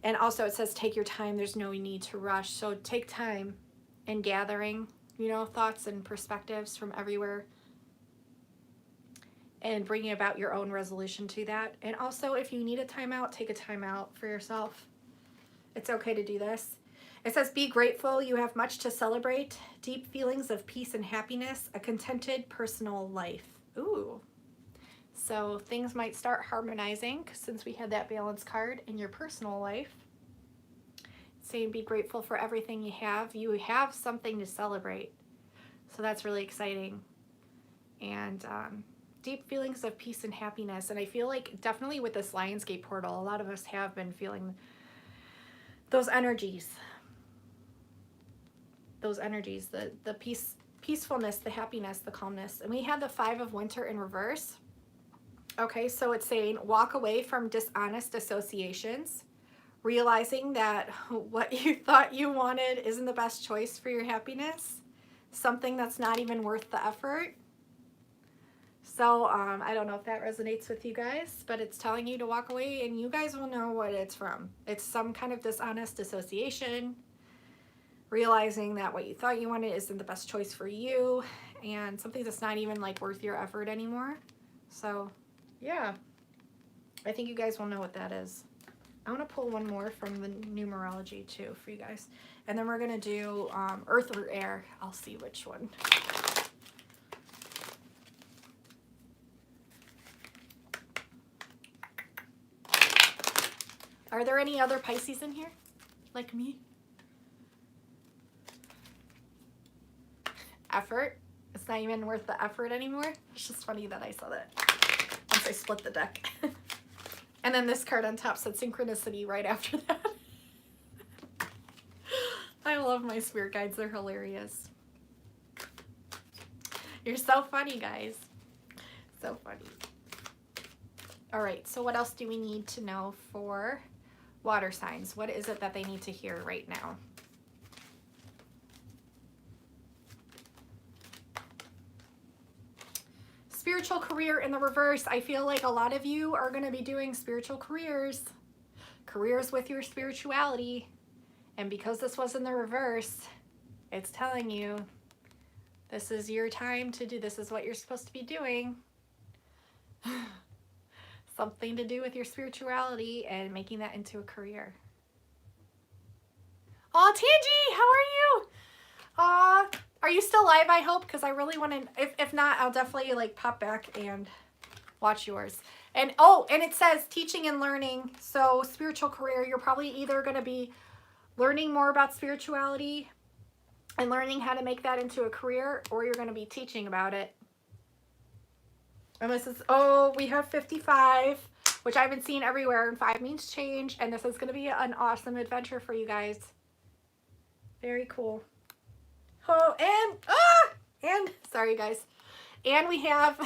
[SPEAKER 1] And also it says take your time, there's no need to rush. So take time in gathering, you know, thoughts and perspectives from everywhere and bringing about your own resolution to that. And also if you need a timeout, take a timeout for yourself. It's okay to do this. It says, be grateful. You have much to celebrate. Deep feelings of peace and happiness. A contented personal life. Ooh. So things might start harmonizing since we had that balance card in your personal life. Saying be grateful for everything you have. You have something to celebrate. So that's really exciting. And deep feelings of peace and happiness. And I feel like definitely with this Lionsgate portal, a lot of us have been feeling those energies. Those energies, the peacefulness, the happiness, the calmness. And we had the 5 of Winter in reverse. Okay, so it's saying walk away from dishonest associations, realizing that what you thought you wanted isn't the best choice for your happiness, something that's not even worth the effort. So I don't know if that resonates with you guys, but it's telling you to walk away, and you guys will know what it's from. It's some kind of dishonest association, realizing that what you thought you wanted isn't the best choice for you, and something that's not even like worth your effort anymore. So yeah, I think you guys will know what that is. I want to pull one more from the numerology too for you guys, and then we're gonna do earth or air. I'll see which one. Are there any other Pisces in here like me? Effort. It's not even worth the effort anymore. It's just funny that I saw that once I split the deck. And then this card on top said synchronicity right after that. I love my spirit guides. They're hilarious. You're so funny, guys. So funny. All right, so what else do we need to know for water signs? What is it that they need to hear right now? Spiritual career in the reverse. I feel like a lot of you are going to be doing spiritual careers with your spirituality. And because this was in the reverse, it's telling you this is your time to do, this is what you're supposed to be doing. Something to do with your spirituality and making that into a career. Oh, Tangy, how are you? Are you still live, I hope? Because I really want to, if not, I'll definitely like pop back and watch yours. And oh, and it says teaching and learning. So spiritual career, you're probably either going to be learning more about spirituality and learning how to make that into a career, or you're going to be teaching about it. And this is, oh, we have 55, which I've been seeing everywhere, and 5 means change. And this is going to be an awesome adventure for you guys. Very cool. Oh, and sorry guys. And we have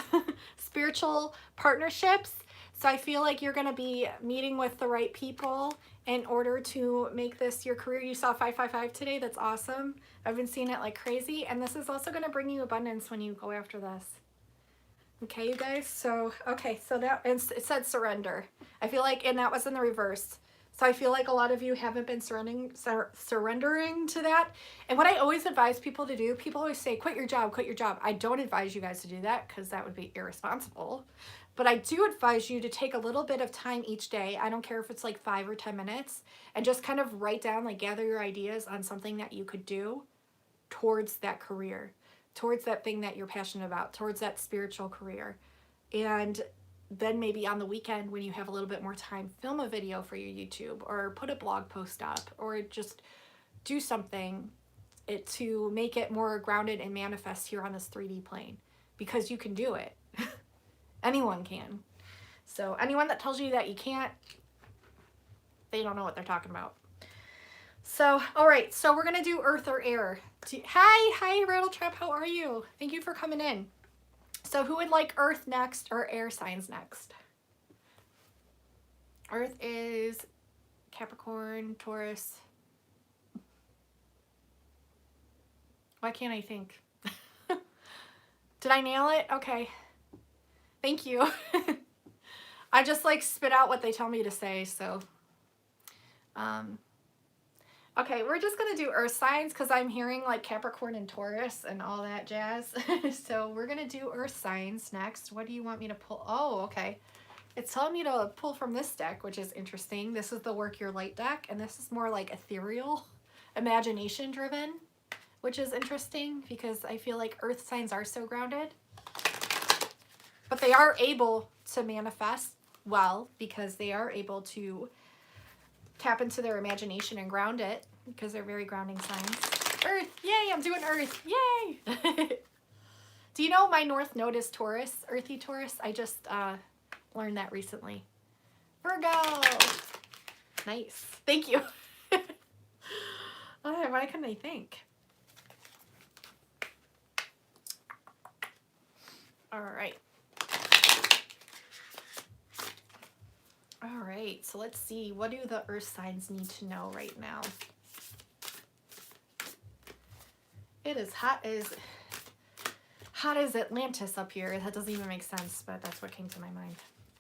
[SPEAKER 1] spiritual partnerships. So I feel like you're going to be meeting with the right people in order to make this your career. You saw 555 today. That's awesome. I've been seeing it like crazy. And this is also going to bring you abundance when you go after this. Okay, you guys. So, okay. So that, and it said surrender. I feel like, and that was in the reverse. So I feel like a lot of you haven't been surrendering to that. And what I always advise people to do, people always say, quit your job, quit your job. I don't advise you guys to do that because that would be irresponsible. But I do advise you to take a little bit of time each day. I don't care if it's like 5 or 10 minutes, and just kind of write down, like gather your ideas on something that you could do towards that career, towards that thing that you're passionate about, towards that spiritual career. And then maybe on the weekend when you have a little bit more time, film a video for your YouTube or put a blog post up or just do something to make it more grounded and manifest here on this 3D plane, because you can do it. Anyone can. So anyone that tells you that you can't, they don't know what they're talking about. So, all right, so we're going to do earth or air. Hi, Rattle Trap, how are you? Thank you for coming in. So who would like earth next or air signs next? Earth is Capricorn, Taurus. Why can't I think? Did I nail it? Okay. Thank you. I just like spit out what they tell me to say, so. Okay, we're just going to do earth signs because I'm hearing like Capricorn and Taurus and all that jazz. So we're going to do earth signs next. What do you want me to pull? Oh, okay. It's telling me to pull from this deck, which is interesting. This is the Work Your Light deck, and this is more like ethereal, imagination driven, which is interesting because I feel like earth signs are so grounded. But they are able to manifest well because they are able to tap into their imagination and ground it because they're very grounding signs. Earth, yay, I'm doing Earth, yay! Do you know my North Node is Taurus, Earthy Taurus? I just learned that recently. Virgo! Nice, thank you. Why couldn't I think? All right. All right, so let's see. What do the earth signs need to know right now? It is hot as Atlantis up here. That doesn't even make sense, but that's what came to my mind.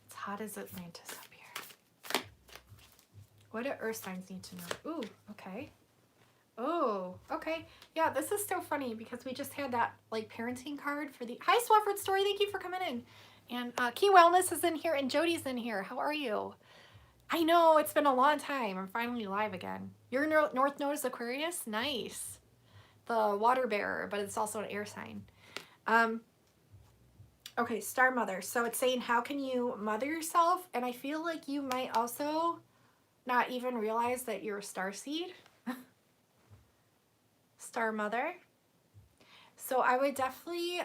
[SPEAKER 1] It's hot as Atlantis up here. What do earth signs need to know? Ooh, okay. Oh, okay. Yeah, this is so funny because we just had that like parenting card for the... Hi, Swafford Story. Thank you for coming in. And Key Wellness is in here and Jody's in here. How are you? I know, it's been a long time. I'm finally live again. Your North Node is Aquarius? Nice. The water bearer, but it's also an air sign. Okay, Star Mother. So it's saying, how can you mother yourself? And I feel like you might also not even realize that you're a star seed. Star Mother. So I would definitely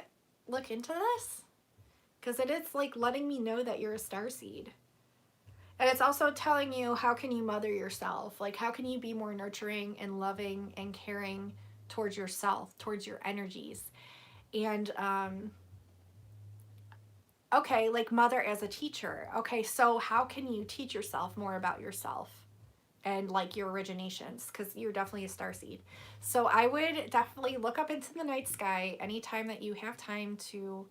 [SPEAKER 1] look into this because it is like letting me know that you're a star seed. And it's also telling you, how can you mother yourself? Like, how can you be more nurturing and loving and caring towards yourself, towards your energies? And, okay, like mother as a teacher. Okay, so how can you teach yourself more about yourself and like your originations? Because you're definitely a starseed. So I would definitely look up into the night sky anytime that you have time to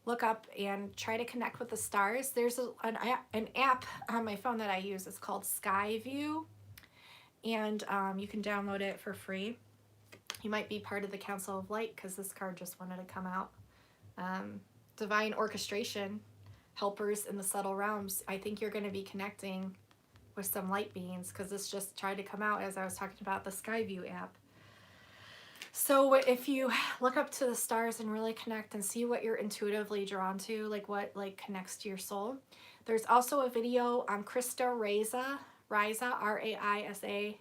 [SPEAKER 1] look up and try to connect with the stars. There's an app on my phone that I use. It's called Skyview, and you can download it for free. You might be part of the Council of Light because this card just wanted to come out. Divine Orchestration, helpers in the subtle realms. I think you're going to be connecting with some light beings because this just tried to come out as I was talking about the Skyview app. So if you look up to the stars and really connect and see what you're intuitively drawn to, like what like connects to your soul. There's also a video on Krista Raisa, R-A-I-S-A.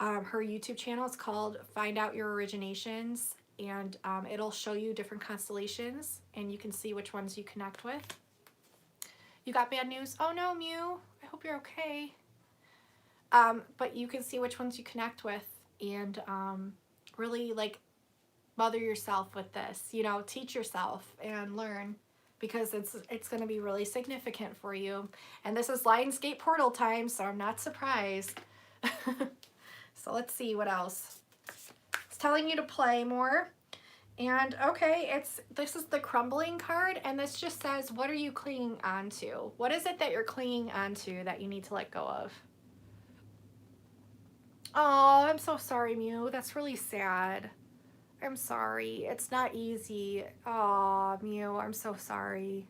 [SPEAKER 1] Her YouTube channel is called Find Out Your Originations, and it'll show you different constellations and you can see which ones you connect with. You got bad news? Oh no, Mew. I hope you're okay. But you can see which ones you connect with and really like mother yourself with this, you know, teach yourself and learn because it's going to be really significant for you. And this is Lionsgate portal time, so I'm not surprised. So let's see what else. It's telling you to play more. And okay, this is the crumbling card, and this just says, what are you clinging onto? What is it that you're clinging onto that you need to let go of? Oh, I'm so sorry, Mew. That's really sad. I'm sorry. It's not easy. Oh, Mew, I'm so sorry.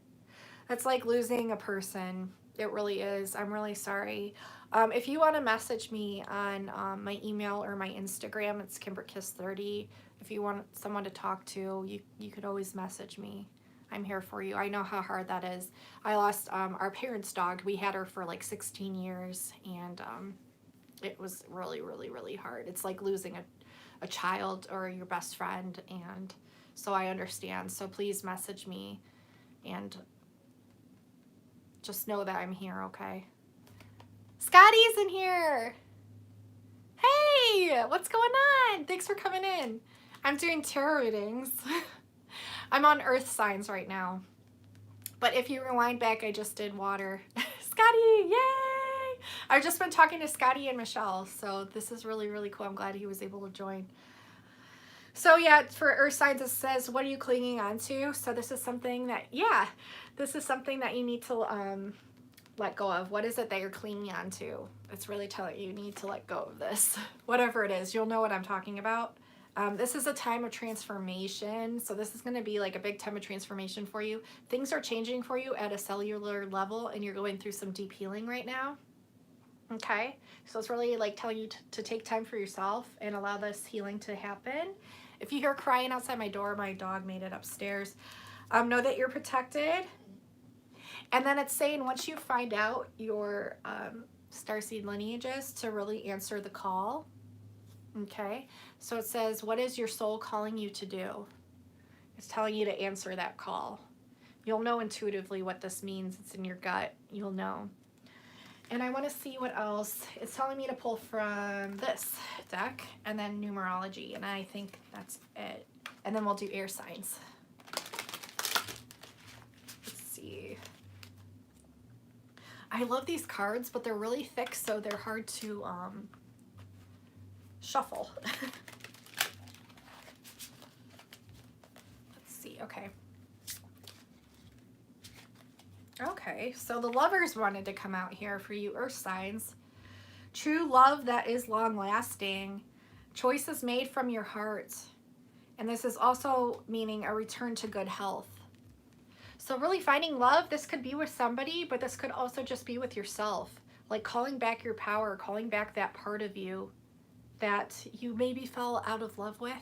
[SPEAKER 1] That's like losing a person. It really is. I'm really sorry. If you want to message me on my email or my Instagram, it's KimberKiss30. If you want someone to talk to, you could always message me. I'm here for you. I know how hard that is. I lost our parents' dog. We had her for like 16 years, and it was really, really, really hard. It's like losing a child or your best friend, and so I understand. So please message me and just know that I'm here, okay? Scotty's in here. Hey, what's going on? Thanks for coming in. I'm doing tarot readings. I'm on earth signs right now. But if you rewind back, I just did water. Scotty, yay! I've just been talking to Scotty and Michelle, so this is really, really cool. I'm glad he was able to join. So yeah, for earth signs, it says, what are you clinging on to? So this is something that, yeah, this is something that you need to let go of. What is it that you're clinging on to? It's really telling you need to let go of this. Whatever it is, you'll know what I'm talking about. This is a time of transformation. So this is going to be like a big time of transformation for you. Things are changing for you at a cellular level, and you're going through some deep healing right now. Okay, so it's really like telling you to take time for yourself and allow this healing to happen. If you hear crying outside my door, my dog made it upstairs. Know that you're protected. And then it's saying once you find out your starseed lineages, to really answer the call. Okay, so it says, what is your soul calling you to do? It's telling you to answer that call. You'll know intuitively what this means. It's in your gut. You'll know. And I want to see what else. It's telling me to pull from this deck and then numerology. And I think that's it. And then we'll do air signs. Let's see. I love these cards, but they're really thick, so they're hard to shuffle. Let's see. Okay. Okay, so the lovers wanted to come out here for you earth signs. True love that is long lasting. Choices made from your heart. And this is also meaning a return to good health. So really finding love, this could be with somebody, but this could also just be with yourself. Like calling back your power, calling back that part of you that you maybe fell out of love with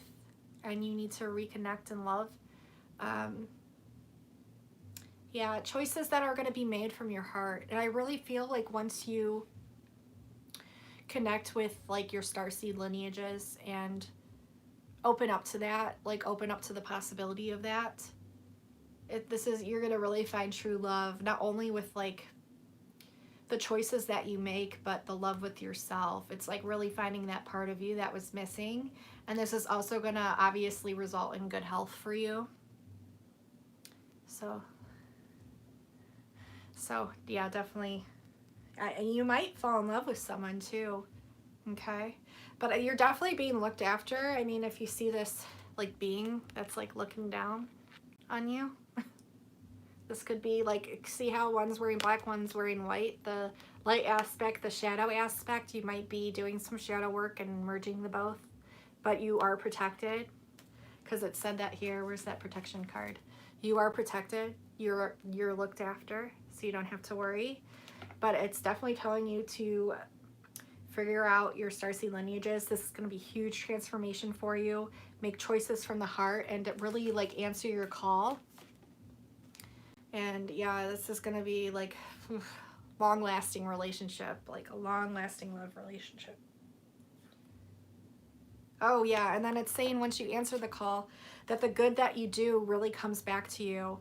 [SPEAKER 1] and you need to reconnect and love. Yeah, choices that are going to be made from your heart. And I really feel like once you connect with like your starseed lineages and open up to that, like open up to the possibility of that, you're going to really find true love, not only with like the choices that you make, but the love with yourself. It's like really finding that part of you that was missing. And this is also going to obviously result in good health for you. So yeah, definitely. And you might fall in love with someone too. Okay. But you're definitely being looked after. I mean, if you see this like being that's like looking down on you, this could be like, see how one's wearing black, one's wearing white. The light aspect, the shadow aspect, you might be doing some shadow work and merging the both. But you are protected, because it said that here. Where's that protection card? You are protected. You're looked after, so you don't have to worry. But it's definitely telling you to figure out your starseed lineages. This is going to be a huge transformation for you. Make choices from the heart and to really like answer your call. And yeah, this is going to be like long-lasting relationship, like a long-lasting love relationship. Oh yeah, and then it's saying once you answer the call that the good that you do really comes back to you.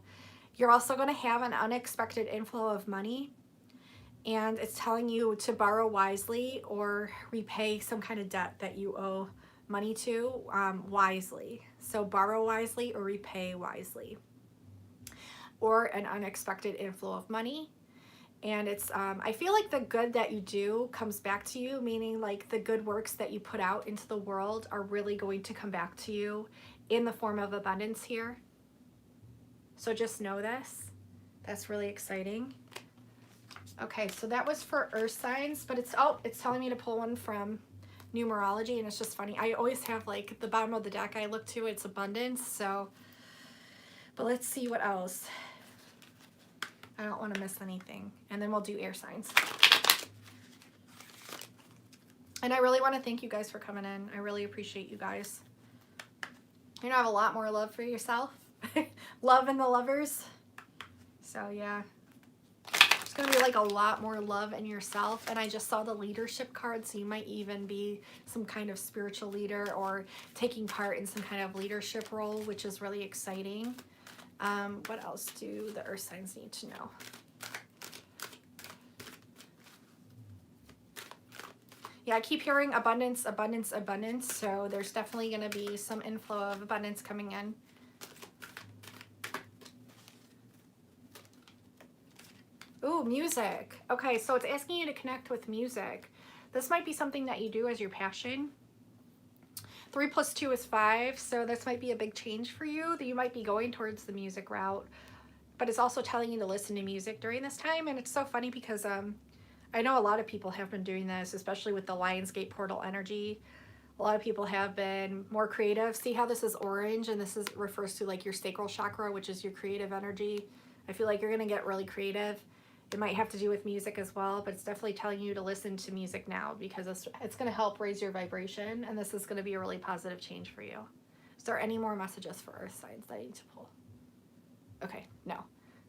[SPEAKER 1] You're also going to have an unexpected inflow of money, and it's telling you to borrow wisely or repay some kind of debt that you owe money to wisely. So borrow wisely or repay wisely. Or an unexpected inflow of money. And it's, I feel like the good that you do comes back to you, meaning like the good works that you put out into the world are really going to come back to you in the form of abundance here. So just know this. That's really exciting. Okay, so that was for earth signs, but it's telling me to pull one from numerology, and it's just funny. I always have like the bottom of the deck I look to, it's abundance, so, but let's see what else. I don't want to miss anything. And then we'll do air signs. And I really want to thank you guys for coming in. I really appreciate you guys. You're going to have a lot more love for yourself. Love in the lovers. So yeah. There's going to be like a lot more love in yourself. And I just saw the leadership card. So you might even be some kind of spiritual leader or taking part in some kind of leadership role, which is really exciting. What else do the earth signs need to know? Yeah, I keep hearing abundance, abundance, abundance. So there's definitely going to be some inflow of abundance coming in. Ooh, music. Okay, so it's asking you to connect with music. This might be something that you do as your passion. 3 + 2 is 5, so this might be a big change for you, that you might be going towards the music route. But it's also telling you to listen to music during this time, and it's so funny because I know a lot of people have been doing this, especially with the Lionsgate portal energy. A lot of people have been more creative. See how this is orange, and this refers to like your sacral chakra, which is your creative energy. I feel like you're going to get really creative. It might have to do with music as well, but it's definitely telling you to listen to music now because it's going to help raise your vibration, and this is going to be a really positive change for you. Is there any more messages for earth signs that I need to pull? Okay, no.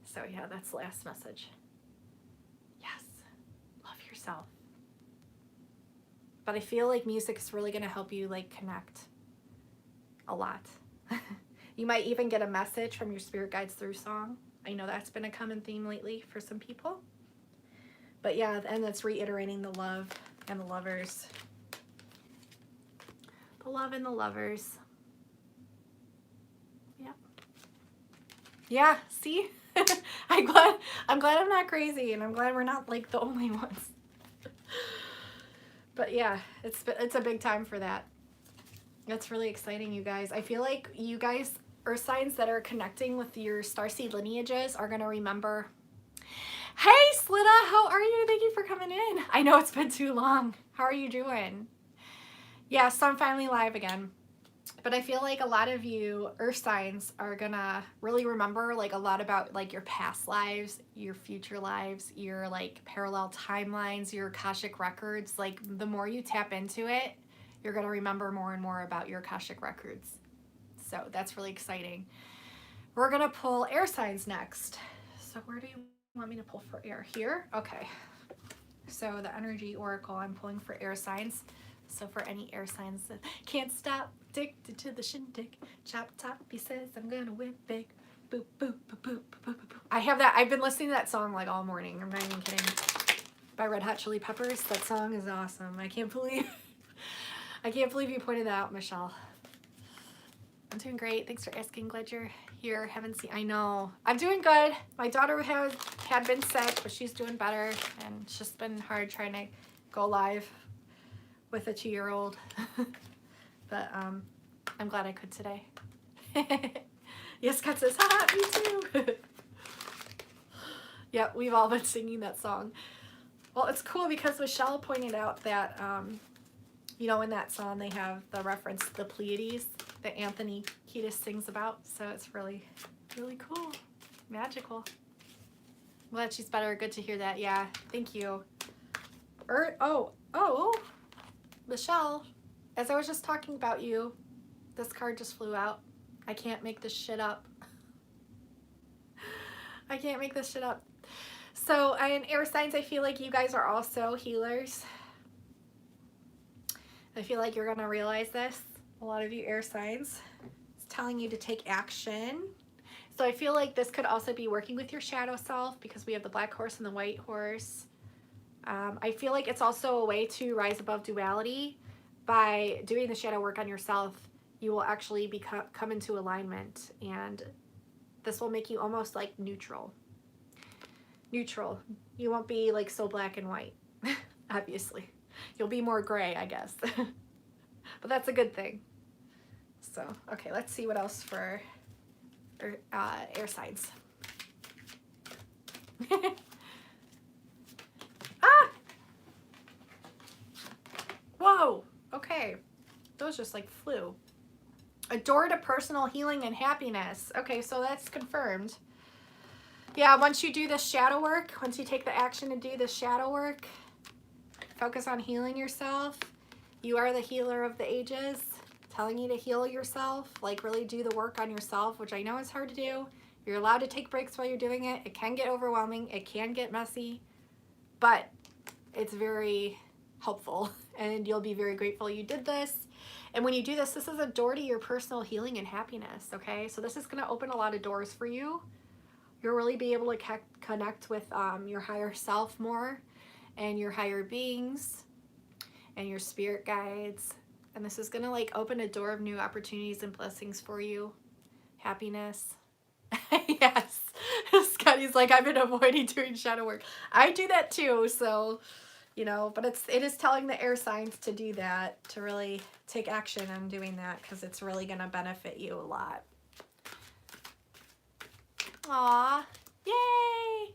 [SPEAKER 1] So yeah, that's the last message. Yes, love yourself. But I feel like music is really going to help you like connect a lot. You might even get a message from your spirit guides through song. I know that's been a common theme lately for some people. But yeah, and that's reiterating the love and the lovers. The love and the lovers. Yeah. Yeah, see? I'm glad I'm not crazy, and I'm glad we're not like the only ones. But yeah, it's a big time for that. That's really exciting, you guys. I feel like you guys, earth signs that are connecting with your starseed lineages, are going to remember. Hey, Slitta, how are you? Thank you for coming in. I know it's been too long. How are you doing? Yeah, so I'm finally live again. But I feel like a lot of you earth signs are going to really remember like a lot about like your past lives, your future lives, your like parallel timelines, your Akashic records. Like the more you tap into it, you're going to remember more and more about your Akashic records. So that's really exciting. We're going to pull air signs next. So where do you want me to pull for air? Here? Okay. So the energy oracle I'm pulling for air signs. So for any air signs that can't stop, addicted to the shindig, chop top, he says I'm gonna win big, boop, boop, boop, boop, boop, boop, boop. I have that, I've been listening to that song like all morning, I'm not even kidding. By Red Hot Chili Peppers. That song is awesome. I can't believe you pointed that out, Michelle. I'm doing great. Thanks for asking. Glad you're here. Haven't seen, I know. I'm doing good. My daughter had been sick, but she's doing better, and it's just been hard trying to go live with a 2-year-old. But I'm glad I could today. Yes, Scott says, haha, me too. Yeah, we've all been singing that song. Well, it's cool because Michelle pointed out that, you know, in that song they have the reference to the Pleiades that Anthony Kiedis sings about. So it's really, really cool. Magical. Glad she's better. Good to hear that. Yeah, thank you. Oh, Michelle, as I was just talking about you, this card just flew out. I can't make this shit up. I can't make this shit up. So in air signs, I feel like you guys are also healers. I feel like you're going to realize this. A lot of you air signs. It's telling you to take action. So I feel like this could also be working with your shadow self because we have the black horse and the white horse. I feel like it's also a way to rise above duality. By doing the shadow work on yourself, you will actually come into alignment, and this will make you almost like neutral. Neutral. You won't be like so black and white, obviously. You'll be more gray, I guess. But that's a good thing. So, okay, let's see what else for air signs. Ah! Whoa! Okay. Those just like flew. A door to personal healing and happiness. Okay, so that's confirmed. Yeah, once you do this shadow work, once you take the action to do this shadow work, focus on healing yourself. You are the healer of the ages. Telling you to heal yourself, like really do the work on yourself, which I know is hard to do. You're allowed to take breaks while you're doing it. It can get overwhelming. It can get messy, but it's very helpful, and you'll be very grateful you did this. And when you do this, this is a door to your personal healing and happiness, okay? So this is going to open a lot of doors for you. You'll really be able to connect with your higher self more, and your higher beings, and your spirit guides. And this is going to like open a door of new opportunities and blessings for you. Happiness. Yes. Scotty's like, I've been avoiding doing shadow work. I do that too. So, you know, but it is telling the air signs to do that, to really take action on doing that, because it's really going to benefit you a lot. Aw. Yay.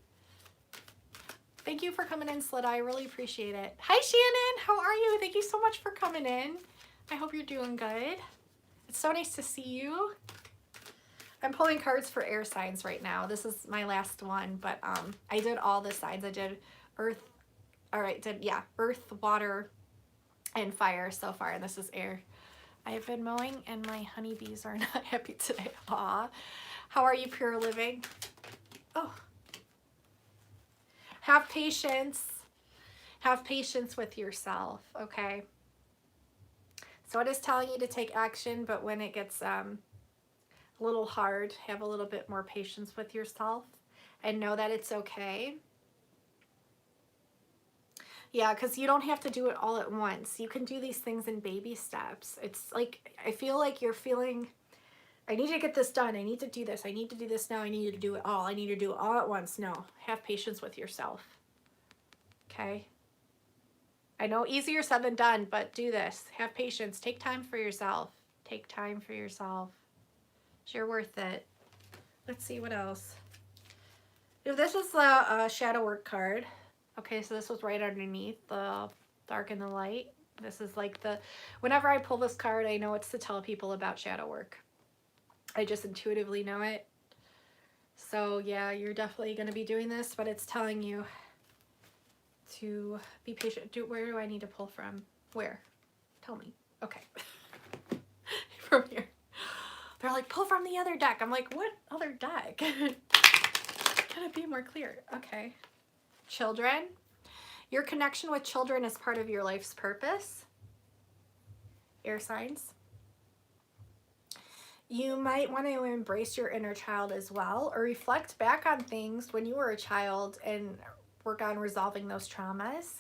[SPEAKER 1] Thank you for coming in, Slida. I really appreciate it. Hi, Shannon. How are you? Thank you so much for coming in. I hope you're doing good. It's so nice to see you. I'm pulling cards for air signs right now. This is my last one, but I did all the signs. I did earth, earth, water, and fire so far, and this is air. I have been mowing and my honeybees are not happy today. Aw. How are you, Pure Living? Oh. Have patience. Have patience with yourself, okay? So it is telling you to take action, but when it gets a little hard, have a little bit more patience with yourself and know that it's okay. Yeah, because you don't have to do it all at once. You can do these things in baby steps. It's like, I feel like you're feeling, I need to get this done. I need to do this. I need to do this now. I need to do it all. I need to do it all at once. No, have patience with yourself. Okay? I know easier said than done, but do this. Have patience. Take time for yourself. Take time for yourself. You're worth it. Let's see what else. This is the shadow work card. Okay, so this was right underneath the dark and the light. This is like the, whenever I pull this card, I know it's to tell people about shadow work. I just intuitively know it. So yeah, you're definitely going to be doing this, but it's telling you to be patient. Where do I need to pull from? Where? Tell me. Okay. From here. They're like, pull from the other deck. I'm like, what other deck? Gotta be more clear. Okay. Children. Your connection with children is part of your life's purpose. Air signs. You might want to embrace your inner child as well, or reflect back on things when you were a child and work on resolving those traumas.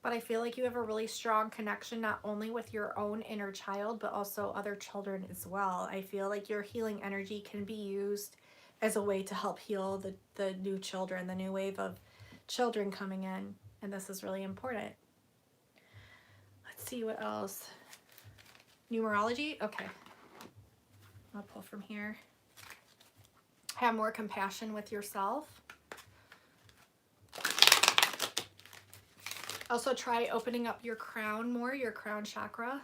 [SPEAKER 1] But I feel like you have a really strong connection not only with your own inner child, but also other children as well. I feel like your healing energy can be used as a way to help heal the new children, the new wave of children coming in. And this is really important. Let's see what else. Numerology? Okay. I'll pull from here. Have more compassion with yourself. Also try opening up your crown more, your crown chakra.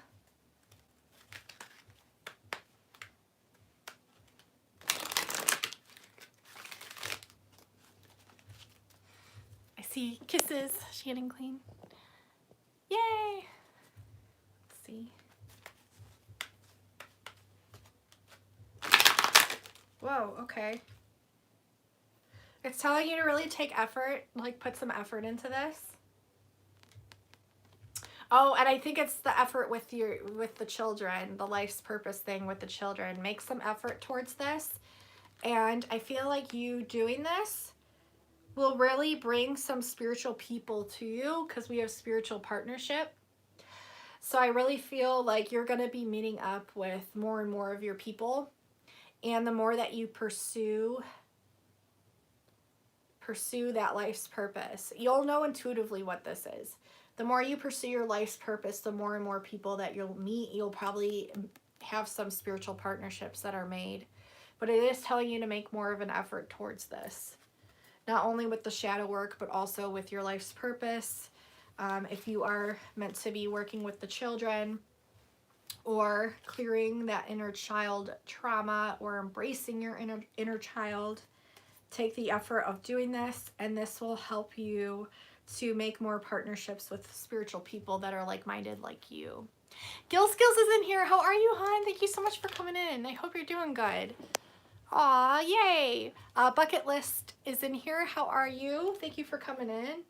[SPEAKER 1] I see kisses, Shannon Clean. Yay! Let's see. Whoa, okay. It's telling you to really take effort, like put some effort into this. Oh, and I think it's the effort with the children, the life's purpose thing with the children. Make some effort towards this. And I feel like you doing this will really bring some spiritual people to you because we have spiritual partnership. So I really feel like you're going to be meeting up with more and more of your people. And the more that you pursue that life's purpose, you'll know intuitively what this is. The more you pursue your life's purpose, the more and more people that you'll meet, you'll probably have some spiritual partnerships that are made. But it is telling you to make more of an effort towards this. Not only with the shadow work, but also with your life's purpose. If you are meant to be working with the children or clearing that inner child trauma or embracing your inner child, take the effort of doing this, and this will help you to make more partnerships with spiritual people that are like-minded like you. Gil Skills is in here. How are you, hon? Thank you so much for coming in. I hope you're doing good. Aw, yay. Bucket List is in here. How are you? Thank you for coming in.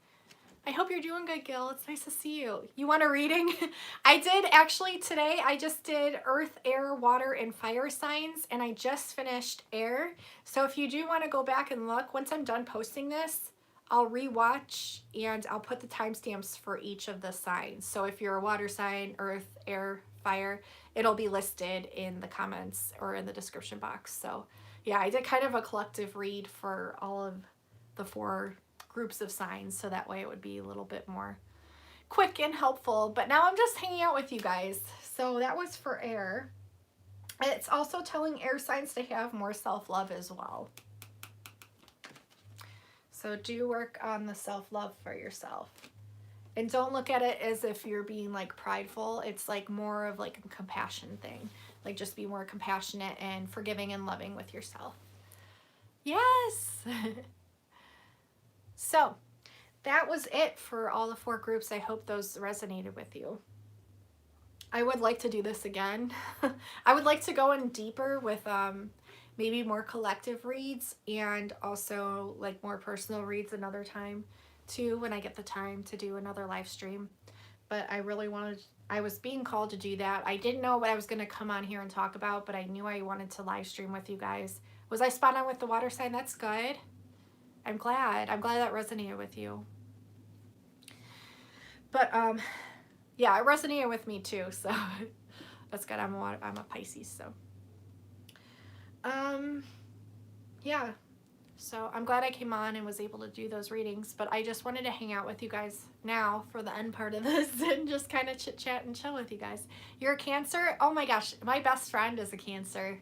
[SPEAKER 1] I hope you're doing good, Gil. It's nice to see you. You want a reading? I did actually today. I just did earth, air, water, and fire signs, and I just finished air. So if you do want to go back and look, once I'm done posting this, I'll rewatch and I'll put the timestamps for each of the signs. So if you're a water sign, earth, air, fire, it'll be listed in the comments or in the description box. So yeah, I did kind of a collective read for all of the 4 groups of signs, so that way it would be a little bit more quick and helpful. But now I'm just hanging out with you guys. So that was for air. It's also telling air signs to have more self-love as well. So do work on the self-love for yourself. And don't look at it as if you're being like prideful. It's like more of like a compassion thing. Like just be more compassionate and forgiving and loving with yourself. Yes. So that was it for all the 4 groups. I hope those resonated with you. I would like to do this again. I would like to go in deeper with maybe more collective reads and also like more personal reads another time too, when I get the time to do another live stream. But I really wanted, I was being called to do that. I didn't know what I was going to come on here and talk about, but I knew I wanted to live stream with you guys. Was I spot on with the water sign? That's good. I'm glad. I'm glad that resonated with you. But yeah, it resonated with me too, so that's good. I'm a Pisces, so yeah. So I'm glad I came on and was able to do those readings, but I just wanted to hang out with you guys now for the end part of this and just kind of chit chat and chill with you guys. You're a Cancer? Oh my gosh, my best friend is a Cancer.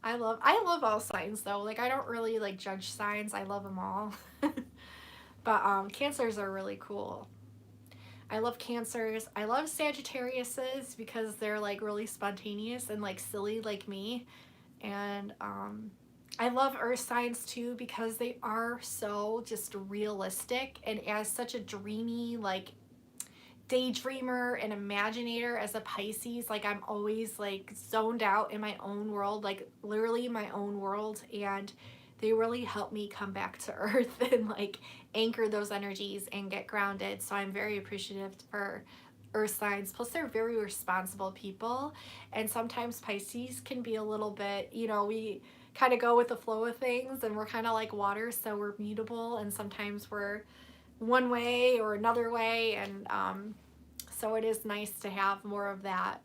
[SPEAKER 1] I love all signs though. Like I don't really like judge signs. I love them all. But Cancers are really cool. I love Cancers. I love Sagittariuses because they're like really spontaneous and like silly like me. And I love earth signs too because they are so just realistic, and as such a dreamy like daydreamer and imaginator as a Pisces, like I'm always like zoned out in my own world, like literally my own world, and they really help me come back to earth and like anchor those energies and get grounded. So I'm very appreciative for earth signs. Plus they're very responsible people, and sometimes Pisces can be a little bit, you know, we kind of go with the flow of things, and we're kind of like water, so we're mutable, and sometimes we're one way or another way, and so it is nice to have more of that,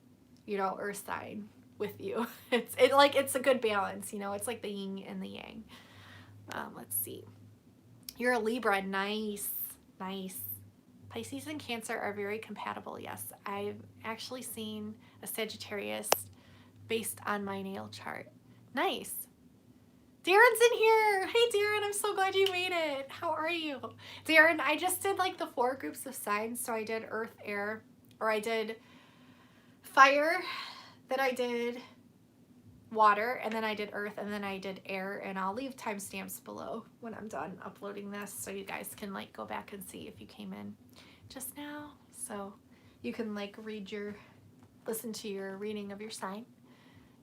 [SPEAKER 1] you know, earth sign with you. It's a good balance, you know. It's like the yin and the yang. Let's see. You're a Libra. Nice. Pisces and Cancer are very compatible. Yes, I've actually seen a Sagittarius based on my natal chart. Nice. Darren's in here. Hey Darren, I'm so glad you made it. How are you? Darren, I just did like the 4 groups of signs. So I did earth, air, or I did fire, then I did water, and then I did earth, and then I did air, and I'll leave timestamps below when I'm done uploading this so you guys can like go back and see if you came in just now. So you can like listen to your reading of your sign.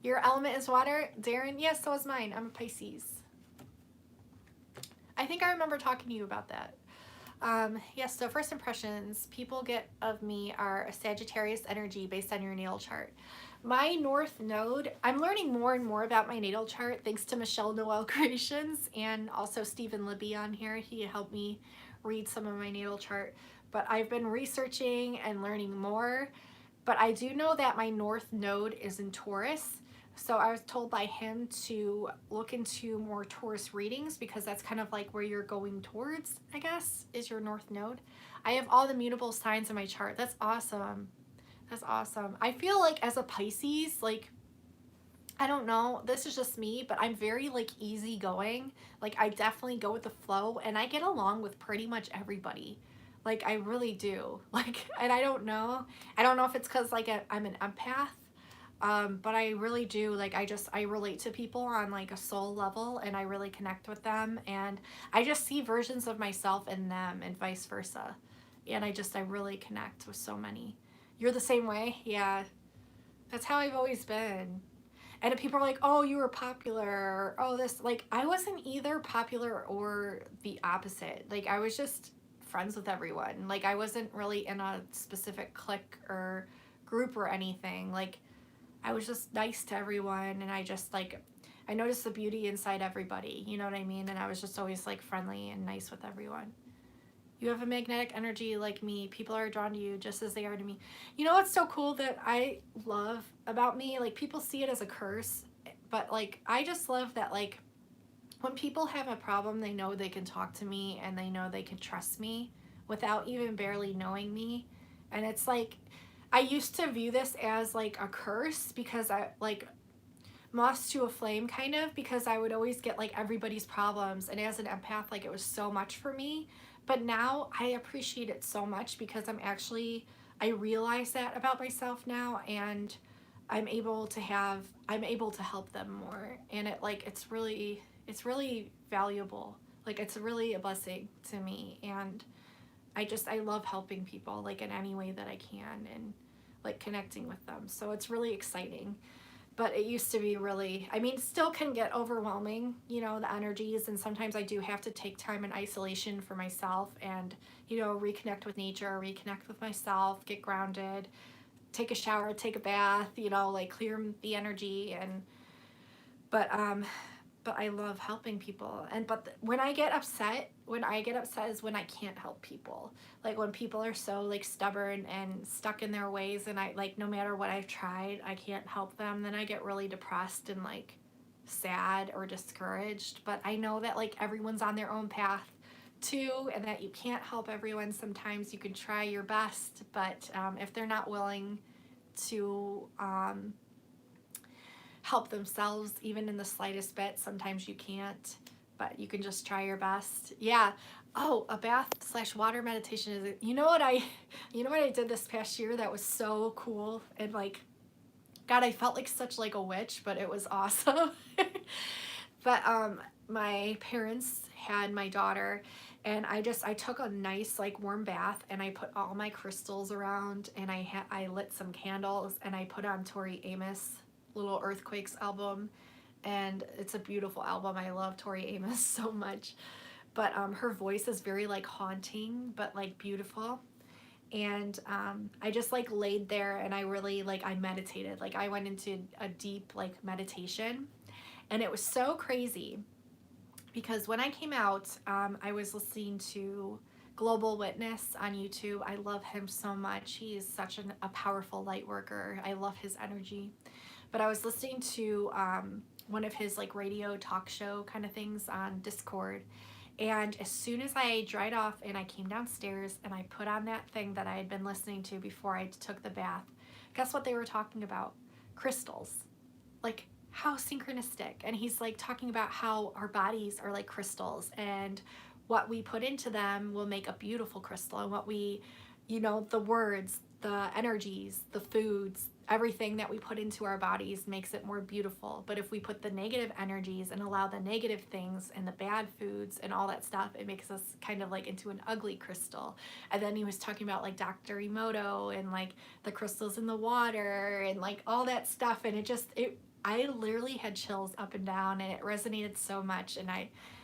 [SPEAKER 1] Your element is water, Darren? Yes, so is mine. I'm a Pisces. I think I remember talking to you about that. Yes, so first impressions people get of me are a Sagittarius energy based on your natal chart. My North Node, I'm learning more and more about my natal chart thanks to Michelle Noel Creations and also Stephen Libby on here. He helped me read some of my natal chart. But I've been researching and learning more. But I do know that my North Node is in Taurus. So I was told by him to look into more Taurus readings because that's kind of like where you're going towards, I guess, is your North Node. I have all the mutable signs in my chart. That's awesome. That's awesome. I feel like as a Pisces, like, I don't know, this is just me, but I'm very like easygoing. Like I definitely go with the flow, and I get along with pretty much everybody. Like I really do. Like, and I don't know if it's because like I'm an empath. But I really do, like, I relate to people on like a soul level, and I really connect with them, and I just see versions of myself in them and vice versa. And I really connect with so many. You're the same way? Yeah. That's how I've always been. And if people are like, oh, you were popular, or oh, this, like, I wasn't either popular or the opposite. Like, I was just friends with everyone. Like, I wasn't really in a specific clique or group or anything. Like, I was just nice to everyone, and I just like, I noticed the beauty inside everybody, you know what I mean? And I was just always like friendly and nice with everyone. You have a magnetic energy like me. People are drawn to you just as they are to me. You know what's so cool that I love about me? Like people see it as a curse, but like I just love that like when people have a problem, they know they can talk to me and they know they can trust me without even barely knowing me. And it's like, I used to view this as like a curse because I like moths to a flame kind of, because I would always get like everybody's problems, and as an empath like it was so much for me. But now I appreciate it so much because I realize that about myself now, and I'm able to help them more. And it's really valuable. Like, it's really a blessing to me. And I love helping people, like, in any way that I can, and like connecting with them. So it's really exciting. But it used to be really, I mean, still can get overwhelming, the energies. And sometimes I do have to take time in isolation for myself and, reconnect with nature, reconnect with myself, get grounded, take a shower, take a bath, like clear the energy. But I love helping people. When I get upset is when I can't help people. Like, when people are so like stubborn and stuck in their ways, and I, like, no matter what I've tried, I can't help them, then I get really depressed and like sad or discouraged. But I know that like everyone's on their own path too, and that you can't help everyone. Sometimes you can try your best, but if they're not willing to help themselves even in the slightest bit, sometimes you can't, but you can just try your best. Yeah. Oh, a bath/water meditation is, what I did this past year that was so cool, and like, God, I felt like such like a witch, but it was awesome. But my parents had my daughter, and I took a nice like warm bath, and I put all my crystals around, and I lit some candles, and I put on Tori Amos' Little Earthquakes album, and it's a beautiful album. I love Tori Amos so much. But her voice is very like haunting, but like beautiful. And I just like laid there, and I really like, I meditated. Like, I went into a deep like meditation, and it was so crazy because when I came out, I was listening to Global Witness on YouTube. I love him so much. He is such a powerful light worker. I love his energy. But I was listening to one of his like radio talk show kind of things on Discord. And as soon as I dried off and I came downstairs and I put on that thing that I had been listening to before I took the bath, guess what they were talking about? Crystals. Like, how synchronistic. And he's like talking about how our bodies are like crystals, and what we put into them will make a beautiful crystal, and what we, the words, the energies, the foods, everything that we put into our bodies makes it more beautiful. But if we put the negative energies and allow the negative things and the bad foods and all that stuff, it makes us kind of like into an ugly crystal. And then he was talking about like Dr. Emoto and like the crystals in the water and like all that stuff. And I literally had chills up and down, and it resonated so much. And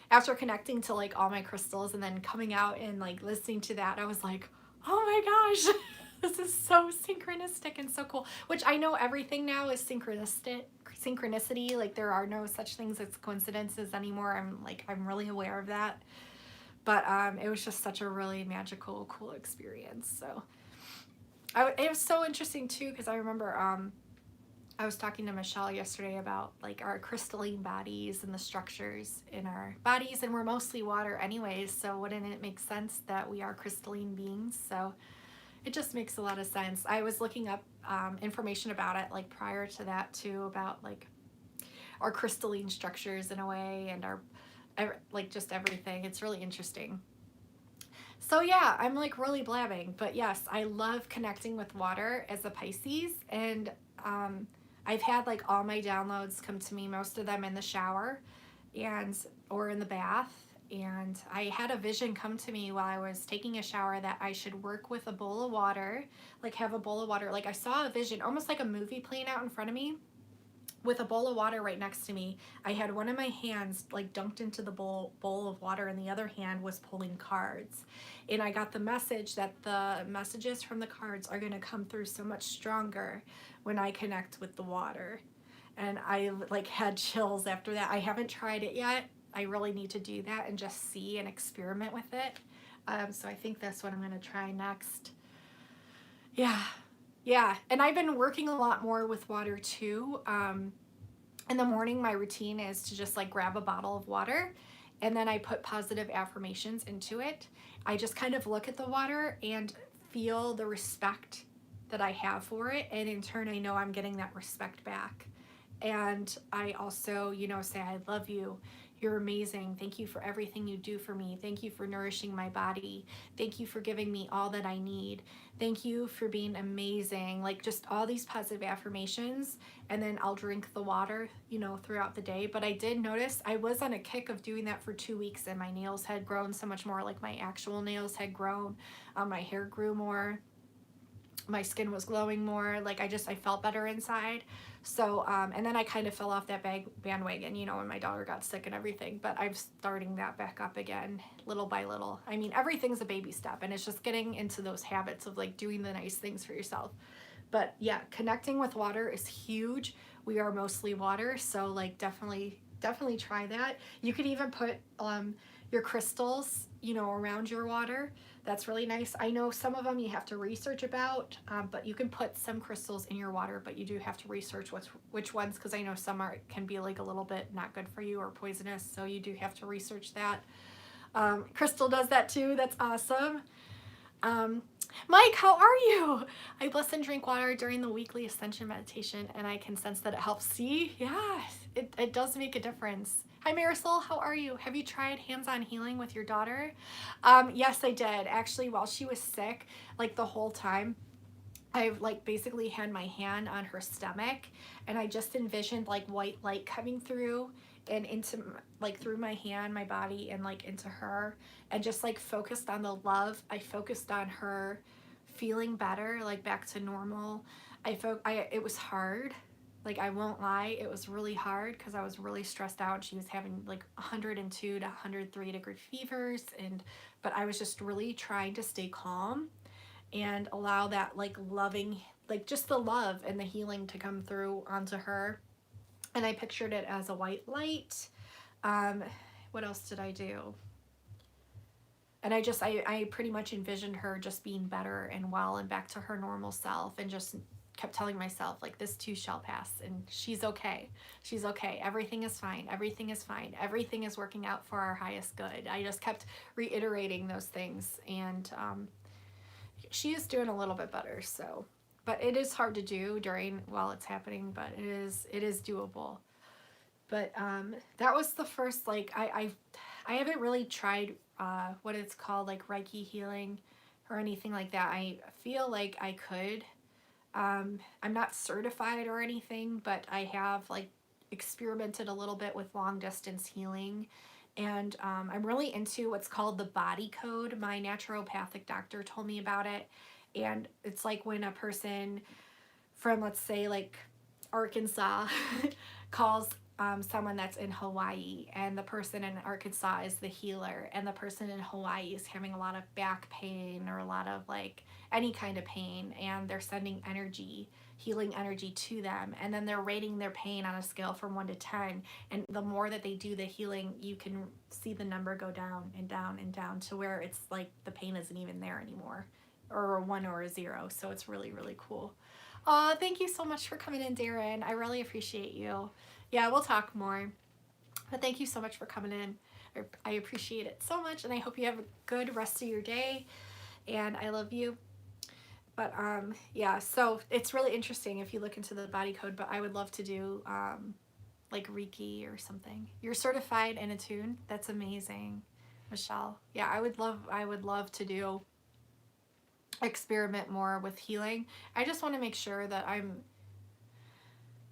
[SPEAKER 1] after connecting to like all my crystals and then coming out and like listening to that, I was like, oh my gosh. This is so synchronistic and so cool, which I know everything now is synchronicity. Like, there are no such things as coincidences anymore. I'm really aware of that. But it was just such a really magical, cool experience. So it was so interesting too, because I remember I was talking to Michelle yesterday about like our crystalline bodies and the structures in our bodies, and we're mostly water anyways, so wouldn't it make sense that we are crystalline beings? So it just makes a lot of sense. I was looking up information about it like prior to that too, about like our crystalline structures in a way, and our like just everything. It's really interesting. So yeah, I'm like really blabbing, but yes, I love connecting with water as a Pisces, and I've had like all my downloads come to me, most of them in the shower or in the bath. And I had a vision come to me while I was taking a shower that I should work with a bowl of water, like have a bowl of water. Like, I saw a vision, almost like a movie playing out in front of me with a bowl of water right next to me. I had one of my hands like dunked into the bowl of water, and the other hand was pulling cards. And I got the message that the messages from the cards are going to come through so much stronger when I connect with the water. And I like had chills after that. I haven't tried it yet. I really need to do that and just see and experiment with it. So I think that's what I'm going to try next. Yeah. And I've been working a lot more with water too. In the morning, my routine is to just like grab a bottle of water, and then I put positive affirmations into it. I just kind of look at the water and feel the respect that I have for it. And in turn, I know I'm getting that respect back. And I also, say, I love you. You're amazing. Thank you for everything you do for me. Thank you for nourishing my body. Thank you for giving me all that I need. Thank you for being amazing. Like just all these positive affirmations. And then I'll drink the water, you know, throughout the day. But I did notice I was on a kick of doing that for 2 weeks, and my nails had grown so much more. Like my actual nails had grown. My hair grew more. My skin was glowing more. Like I felt better inside. So and then I kind of fell off that bandwagon, you know, when my daughter got sick and everything. But I'm starting that back up again, little by little. I mean, everything's a baby step, and it's just getting into those habits of like doing the nice things for yourself. But yeah, connecting with water is huge. We are mostly water, so like definitely try that. You could even put your crystals, you know, around your water. That's really nice. I know some of them you have to research about, but you can put some crystals in your water, but you do have to research which ones, because I know some can be like a little bit not good for you or poisonous, so you do have to research that. Crystal does that too. That's awesome. Mike, how are you? I bless and drink water during the weekly ascension meditation, and I can sense that it helps. See? Yeah, it does make a difference. Hi Marisol, how are you? Have you tried hands-on healing with your daughter? Yes, I did. Actually, while she was sick, like the whole time, I like basically had my hand on her stomach, and I just envisioned like white light coming through and into like through my hand, my body, and like into her, and just like focused on the love. I focused on her feeling better, like back to normal. It was hard. Like I won't lie, it was really hard because I was really stressed out. She was having like 102 to 103 degree fevers, but I was just really trying to stay calm and allow that like loving, like just the love and the healing to come through onto her. And I pictured it as a white light. What else did I do? And I pretty much envisioned her just being better and well and back to her normal self, and just kept telling myself like, this too shall pass, and she's okay. She's okay. Everything is fine. Everything is fine. Everything is working out for our highest good. I just kept reiterating those things, and she is doing a little bit better. So, but it is hard to do while it's happening, but it is doable. But that was the first, like, I haven't really tried what it's called, like Reiki healing or anything like that. I feel like I could. I'm not certified or anything, but I have like experimented a little bit with long distance healing, and I'm really into what's called the body code. My naturopathic doctor told me about it, and it's like when a person from, let's say, like Arkansas calls someone that's in Hawaii, and the person in Arkansas is the healer, and the person in Hawaii is having a lot of back pain or a lot of like any kind of pain, and they're sending energy, healing energy to them, and then they're rating their pain on a scale from 1 to 10, and the more that they do the healing, you can see the number go down and down and down to where it's like the pain isn't even there anymore, or a 1 or a 0. So it's really, really cool. Oh, thank you so much for coming in, Darren. I really appreciate you. Yeah, we'll talk more. But thank you so much for coming in. I appreciate it so much, and I hope you have a good rest of your day. And I love you. But yeah, so it's really interesting if you look into the body code, but I would love to do like Reiki or something. You're certified and attuned. That's amazing, Michelle. Yeah, I would love to experiment more with healing. I just want to make sure that I'm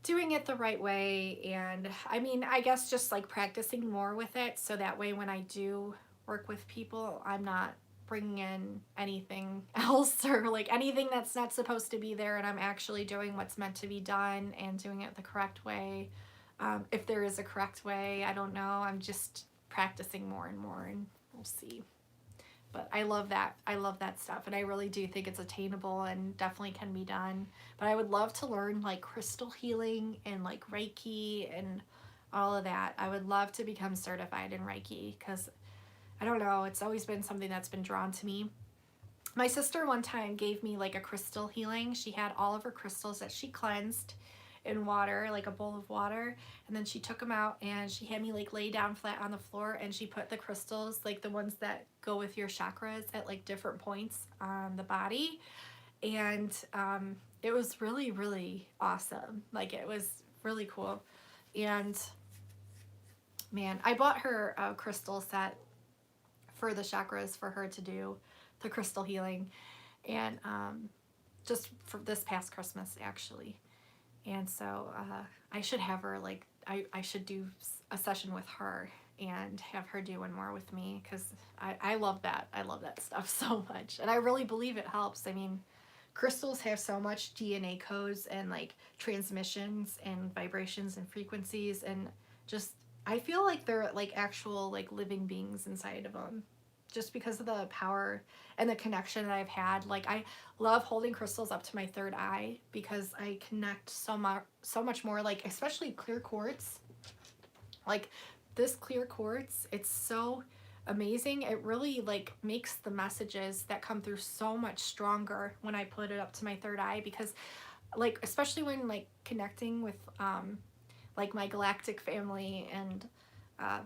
[SPEAKER 1] doing it the right way, and I mean, I guess just like practicing more with it, so that way when I do work with people, I'm not bringing in anything else or like anything that's not supposed to be there, and I'm actually doing what's meant to be done and doing it the correct way. If there is a correct way, I don't know. I'm just practicing more and more, and we'll see. But I love that. I love that stuff, and I really do think it's attainable and definitely can be done. But I would love to learn like crystal healing and like Reiki and all of that. I would love to become certified in Reiki, because I don't know, it's always been something that's been drawn to me. My sister one time gave me like a crystal healing. She had all of her crystals that she cleansed in water, like a bowl of water, and then she took them out and she had me like lay down flat on the floor, and she put the crystals, like the ones that go with your chakras, at like different points on the body, and it was really, really awesome. Like it was really cool. And man, I bought her a crystal set for the chakras for her to do the crystal healing, and just for this past Christmas actually. And so I should have her, like, I should do a session with her and have her do one more with me, because I love that. I love that stuff so much. And I really believe it helps. I mean, crystals have so much DNA codes and like transmissions and vibrations and frequencies, and just, I feel like they're like actual like living beings inside of them, just because of the power and the connection that I've had. Like, I love holding crystals up to my third eye because I connect so much more, like especially clear quartz. Like this clear quartz, it's so amazing. It really like makes the messages that come through so much stronger when I put it up to my third eye, because like, especially when like connecting with like my galactic family and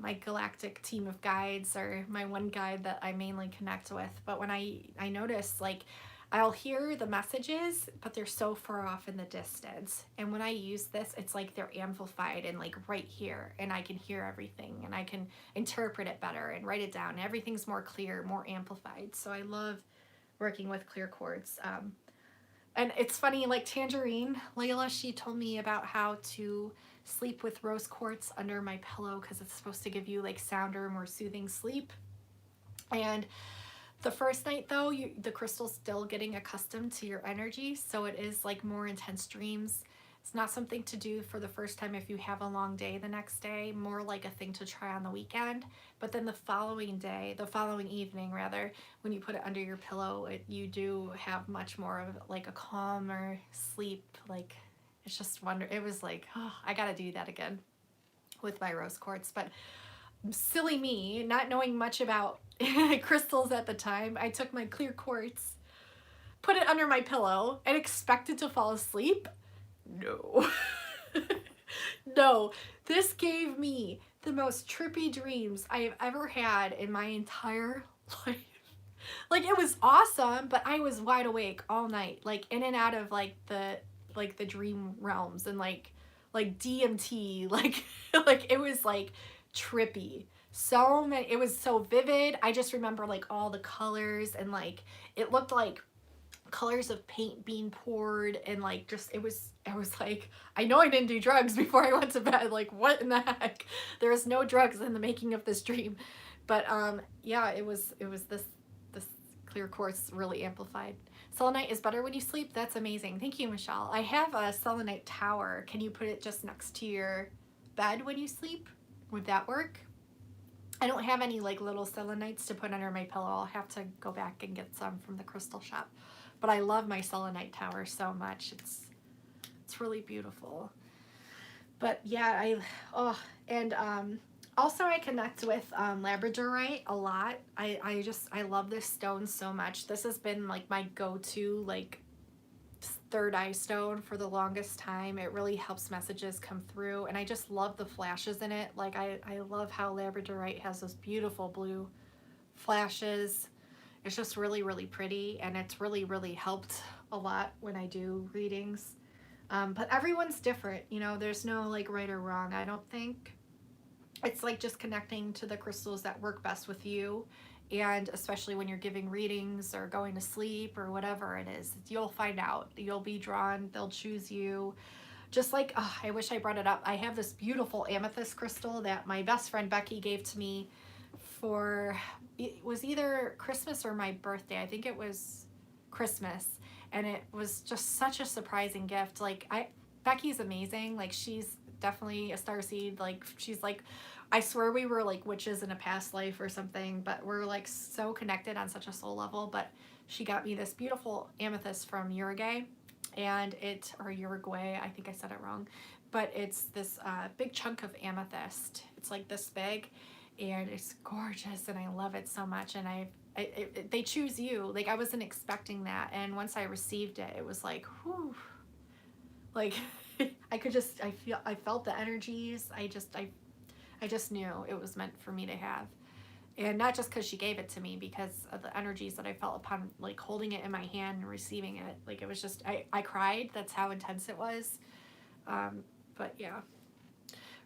[SPEAKER 1] my galactic team of guides, or my one guide that I mainly connect with. But when I notice, like, I'll hear the messages, but they're so far off in the distance. And when I use this, it's like they're amplified and like right here, and I can hear everything, and I can interpret it better and write it down. Everything's more clear, more amplified. So I love working with clear quartz. And it's funny, like Tangerine, Layla, she told me about how to sleep with rose quartz under my pillow, because it's supposed to give you like sounder, more soothing sleep. And the first night though, the crystal's still getting accustomed to your energy, so it is like more intense dreams. It's not something to do for the first time if you have a long day the next day, more like a thing to try on the weekend. But then the following evening rather, when you put it under your pillow, you do have much more of like a calmer sleep. Like, it's just it was like, oh, I gotta do that again with my rose quartz. But silly me, not knowing much about crystals at the time, I took my clear quartz, put it under my pillow, and expected to fall asleep. No. No, this gave me the most trippy dreams I have ever had in my entire life. Like, it was awesome, but I was wide awake all night, like in and out of like the dream realms, and like DMT, like like it was like trippy. So many, it was so vivid. I just remember like all the colors, and like it looked like colors of paint being poured, and like just I was like, I know I didn't do drugs before I went to bed. Like, what in the heck? There was no drugs in the making of this dream. But yeah, it was this clear quartz really amplified. Selenite is better when you sleep. That's amazing. Thank you, Michelle. I have a selenite tower. Can you put it just next to your bed when you sleep? Would that work? I don't have any like little selenites to put under my pillow. I'll have to go back and get some from the crystal shop. But I love my selenite tower so much. It's really beautiful. But yeah, also I connect with labradorite a lot. I love this stone so much. This has been like my go-to like third eye stone for the longest time. It really helps messages come through, and I just love the flashes in it. Like, I love how labradorite has those beautiful blue flashes. It's just really, really pretty, and it's really helped a lot when I do readings. But everyone's different, you know, there's no like right or wrong, I don't think. It's like just connecting to the crystals that work best with you. And especially when you're giving readings or going to sleep or whatever it is, you'll find out. You'll be drawn, they'll choose you. Just like, oh, I wish I brought it up. I have this beautiful amethyst crystal that my best friend Becky gave to me for, it was either Christmas or my birthday. I think it was Christmas. And it was just such a surprising gift. Like, Becky's amazing. Like, she's definitely a starseed. Like, she's like, I swear we were like witches in a past life or something, but we're like so connected on such a soul level. But she got me this beautiful amethyst from Uruguay, or Uruguay, I think I said it wrong, but it's this big chunk of amethyst. It's like this big, and it's gorgeous, and I love it so much. And they choose you. Like, I wasn't expecting that, and once I received it, it was like, whew, like I felt the energies. I just knew it was meant for me to have. And not just because she gave it to me, because of the energies that I felt upon like holding it in my hand and receiving it. Like, it was just, I cried. That's how intense it was. But yeah,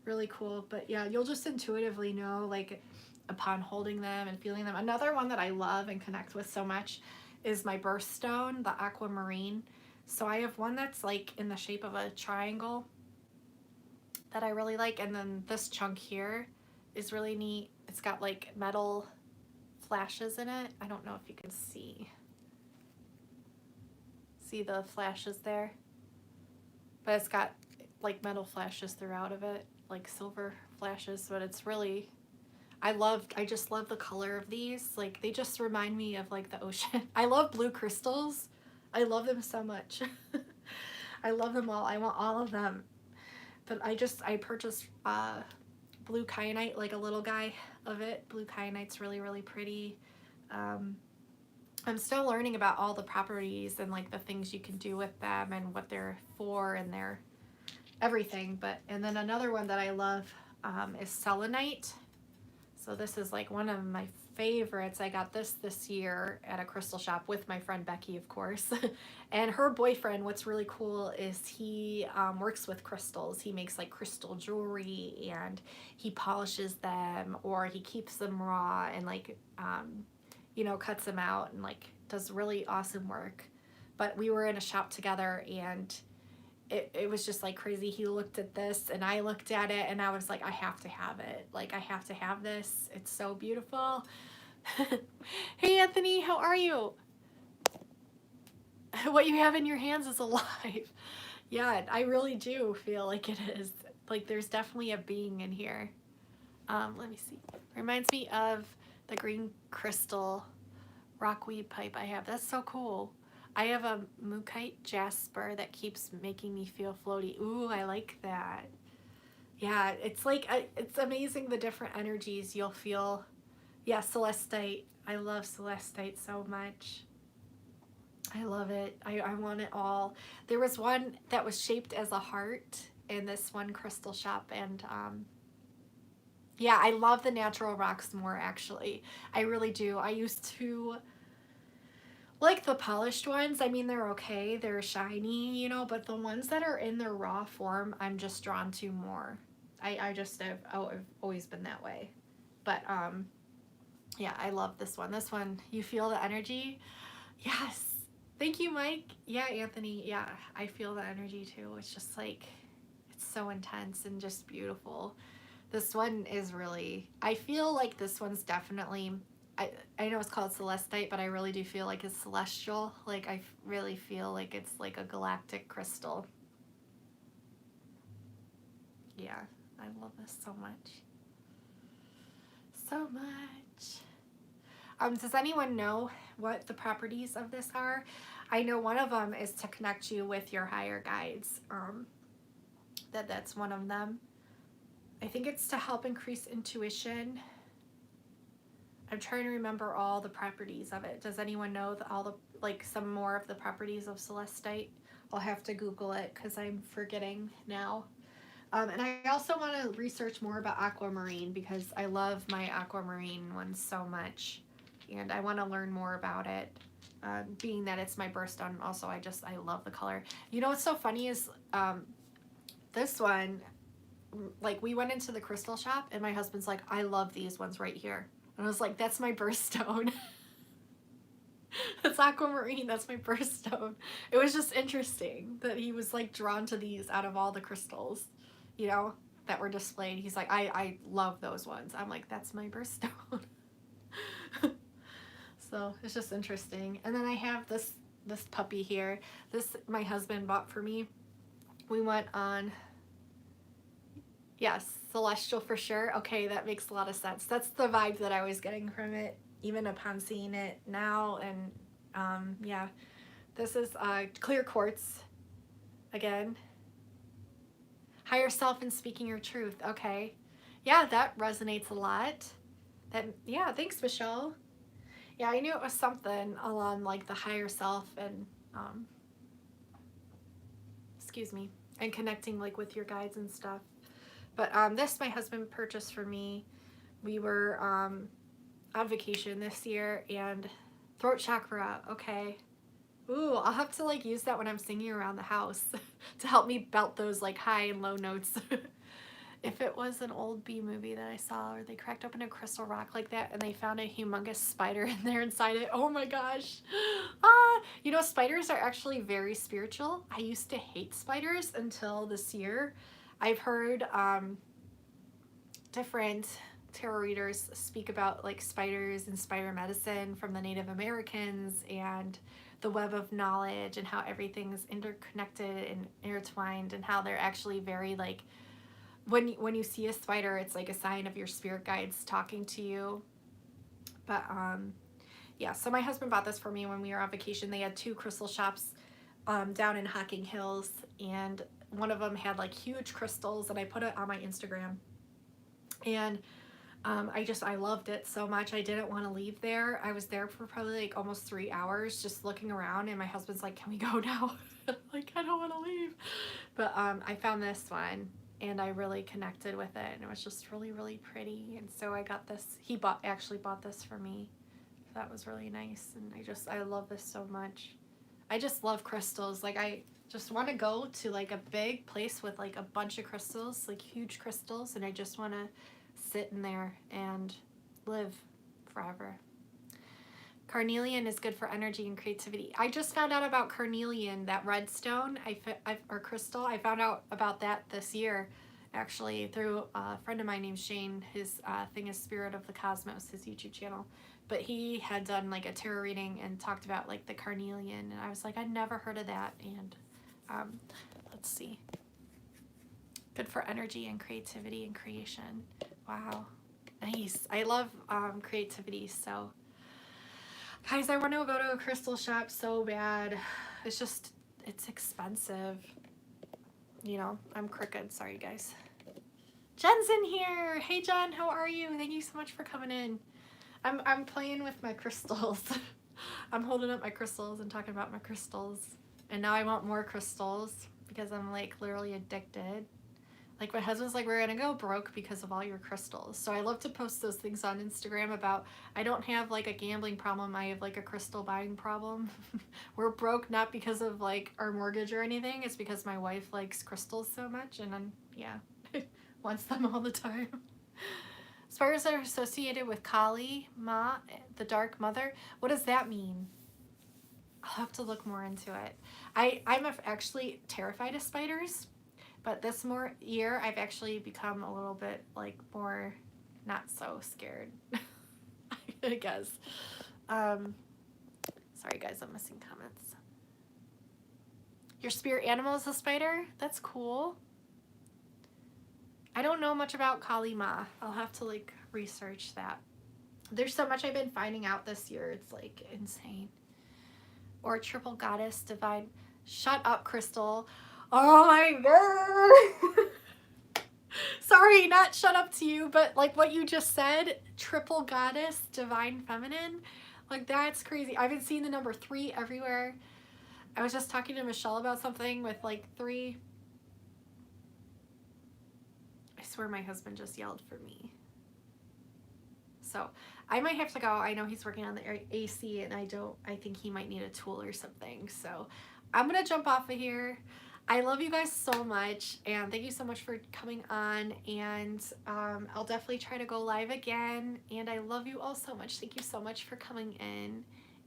[SPEAKER 1] really cool. But yeah, you'll just intuitively know, like, upon holding them and feeling them. Another one that I love and connect with so much is my birthstone, the aquamarine. So I have one that's like in the shape of a triangle that I really like, and then this chunk here is really neat. It's got like metal flashes in it. I don't know if you can see the flashes there, but it's got like metal flashes throughout of it, like silver flashes, but it's really, I just love the color of these. Like, they just remind me of like the ocean. I love blue crystals. I love them so much. I love them all. I want all of them. But I purchased blue kyanite, like a little guy of it. Blue kyanite's really, really pretty. I'm still learning about all the properties and like the things you can do with them and what they're for and their everything. And then another one that I love is selenite. So this is like one of my favorites. I got this year at a crystal shop with my friend Becky, of course. And her boyfriend, what's really cool is he works with crystals. He makes like crystal jewelry, and he polishes them, or he keeps them raw and like, you know, cuts them out and like does really awesome work. But we were in a shop together, and it was just like crazy. He looked at this and I looked at it, and I was like, I have to have it. Like, I have to have this. It's so beautiful. Hey, Anthony, how are you? What you have in your hands is alive. Yeah, I really do feel like it is. Like, there's definitely a being in here. Let me see. Reminds me of the green crystal rockweed pipe I have. That's so cool. I have a Mookite jasper that keeps making me feel floaty. Ooh, I like that. Yeah, it's like, it's amazing the different energies you'll feel. Yeah, celestite. I love celestite so much. I love it. I want it all. There was one that was shaped as a heart in this one crystal shop, and yeah, I love the natural rocks more, actually. I really do. I used to like the polished ones. I mean, they're okay. They're shiny, you know, but the ones that are in their raw form, I'm just drawn to more. I've always been that way. But yeah, I love this one. This one, you feel the energy? Yes. Thank you, Mike. Yeah, Anthony. Yeah, I feel the energy too. It's just like, it's so intense and just beautiful. This one is really, I feel like this one's definitely, I know it's called celestite, but I really do feel like it's celestial. Like, I really feel like it's like a galactic crystal. Yeah, I love this so much. So much. Does anyone know what the properties of this are? I know one of them is to connect you with your higher guides. That's one of them. I think it's to help increase intuition. I'm trying to remember all the properties of it. Does anyone know some more of the properties of celestite? I'll have to Google it because I'm forgetting now. And I also want to research more about aquamarine, because I love my aquamarine one so much, and I want to learn more about it. Being that it's my birthstone, also I love the color. You know what's so funny is this one, like, we went into the crystal shop and my husband's like, I love these ones right here. And I was like, that's my birthstone. That's aquamarine, that's my birthstone. It was just interesting that he was like drawn to these out of all the crystals, you know, that were displayed. He's like, I love those ones. I'm like, that's my birthstone. So it's just interesting. And then I have this puppy here. This my husband bought for me. We went on, yes, celestial for sure. Okay, that makes a lot of sense. That's the vibe that I was getting from it, even upon seeing it now. And yeah, this is clear quartz again. Higher self and speaking your truth. Okay, yeah, that resonates a lot. Yeah, thanks, Michelle. Yeah, I knew it was something along like the higher self and excuse me, and connecting like with your guides and stuff. But this my husband purchased for me. We were on vacation this year, and throat chakra. Okay. Ooh, I'll have to like use that when I'm singing around the house to help me belt those like high and low notes. if it was an old B movie that I saw, or they cracked open a crystal rock like that and they found a humongous spider in there inside it. Oh my gosh. You know, spiders are actually very spiritual. I used to hate spiders until this year. I've heard different tarot readers speak about like spiders and spider medicine from the Native Americans and the web of knowledge and how everything's interconnected and intertwined, and how they're actually very like, when you see a spider, it's like a sign of your spirit guides talking to you. But yeah, so my husband bought this for me when we were on vacation. They had 2 crystal shops down in Hocking Hills, and one of them had like huge crystals, and I put it on my Instagram. And I loved it so much. I didn't want to leave there. I was there for probably like almost 3 hours just looking around, and my husband's like, can we go now? Like, I don't want to leave. But I found this one, and I really connected with it, and it was just really, really pretty. And so I got this. He actually bought this for me. So that was really nice, and I love this so much. I just love crystals. Like, I just want to go to like a big place with like a bunch of crystals, like huge crystals, and I just want to sit in there and live forever. Carnelian is good for energy and creativity. I just found out about carnelian, that red stone or crystal. I found out about that this year, actually, through a friend of mine named Shane. His thing is Spirit of the Cosmos, his YouTube channel. But he had done like a tarot reading and talked about like the carnelian, and I was like, I'd never heard of that. And let's see. Good for energy and creativity and creation. Wow. Nice. I love creativity, so guys, I want to go to a crystal shop so bad. It's just, it's expensive. You know, I'm crooked. Sorry, guys. Jen's in here. Hey, Jen, how are you? Thank you so much for coming in. I'm playing with my crystals. I'm holding up my crystals and talking about my crystals. And now I want more crystals because I'm like literally addicted. Like, my husband's like, we're gonna go broke because of all your crystals. So I love to post those things on Instagram about, I don't have like a gambling problem, I have like a crystal buying problem. We're broke not because of like our mortgage or anything, it's because my wife likes crystals so much, and I'm, yeah, wants them all the time. Spiders are associated with Kali Ma, the Dark Mother. What does that mean? I'll have to look more into it. I'm actually terrified of spiders. But this year, I've actually become a little bit, like, more not so scared, I guess. Sorry, guys, I'm missing comments. Your spirit animal is a spider? That's cool. I don't know much about Kali Ma. I'll have to, like, research that. There's so much I've been finding out this year. It's, like, insane. Or triple goddess, divine. Shut up, Crystal. Oh my god. Sorry, not shut up to you, but like what you just said, triple goddess, divine feminine, like that's crazy. I've been seeing the number 3 everywhere. I was just talking to Michelle about something with like 3. I swear my husband just yelled for me. So I might have to go. I know he's working on the AC, and I think he might need a tool or something. So I'm gonna jump off of here. I love you guys so much, and thank you so much for coming on, and I'll definitely try to go live again, and I love you all so much. Thank you so much for coming in,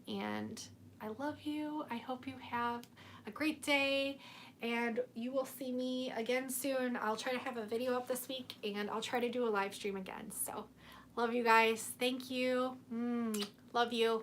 [SPEAKER 1] and I love you. I hope you have a great day, and you will see me again soon. I'll try to have a video up this week, and I'll try to do a live stream again. So love you guys. Thank you. Love you.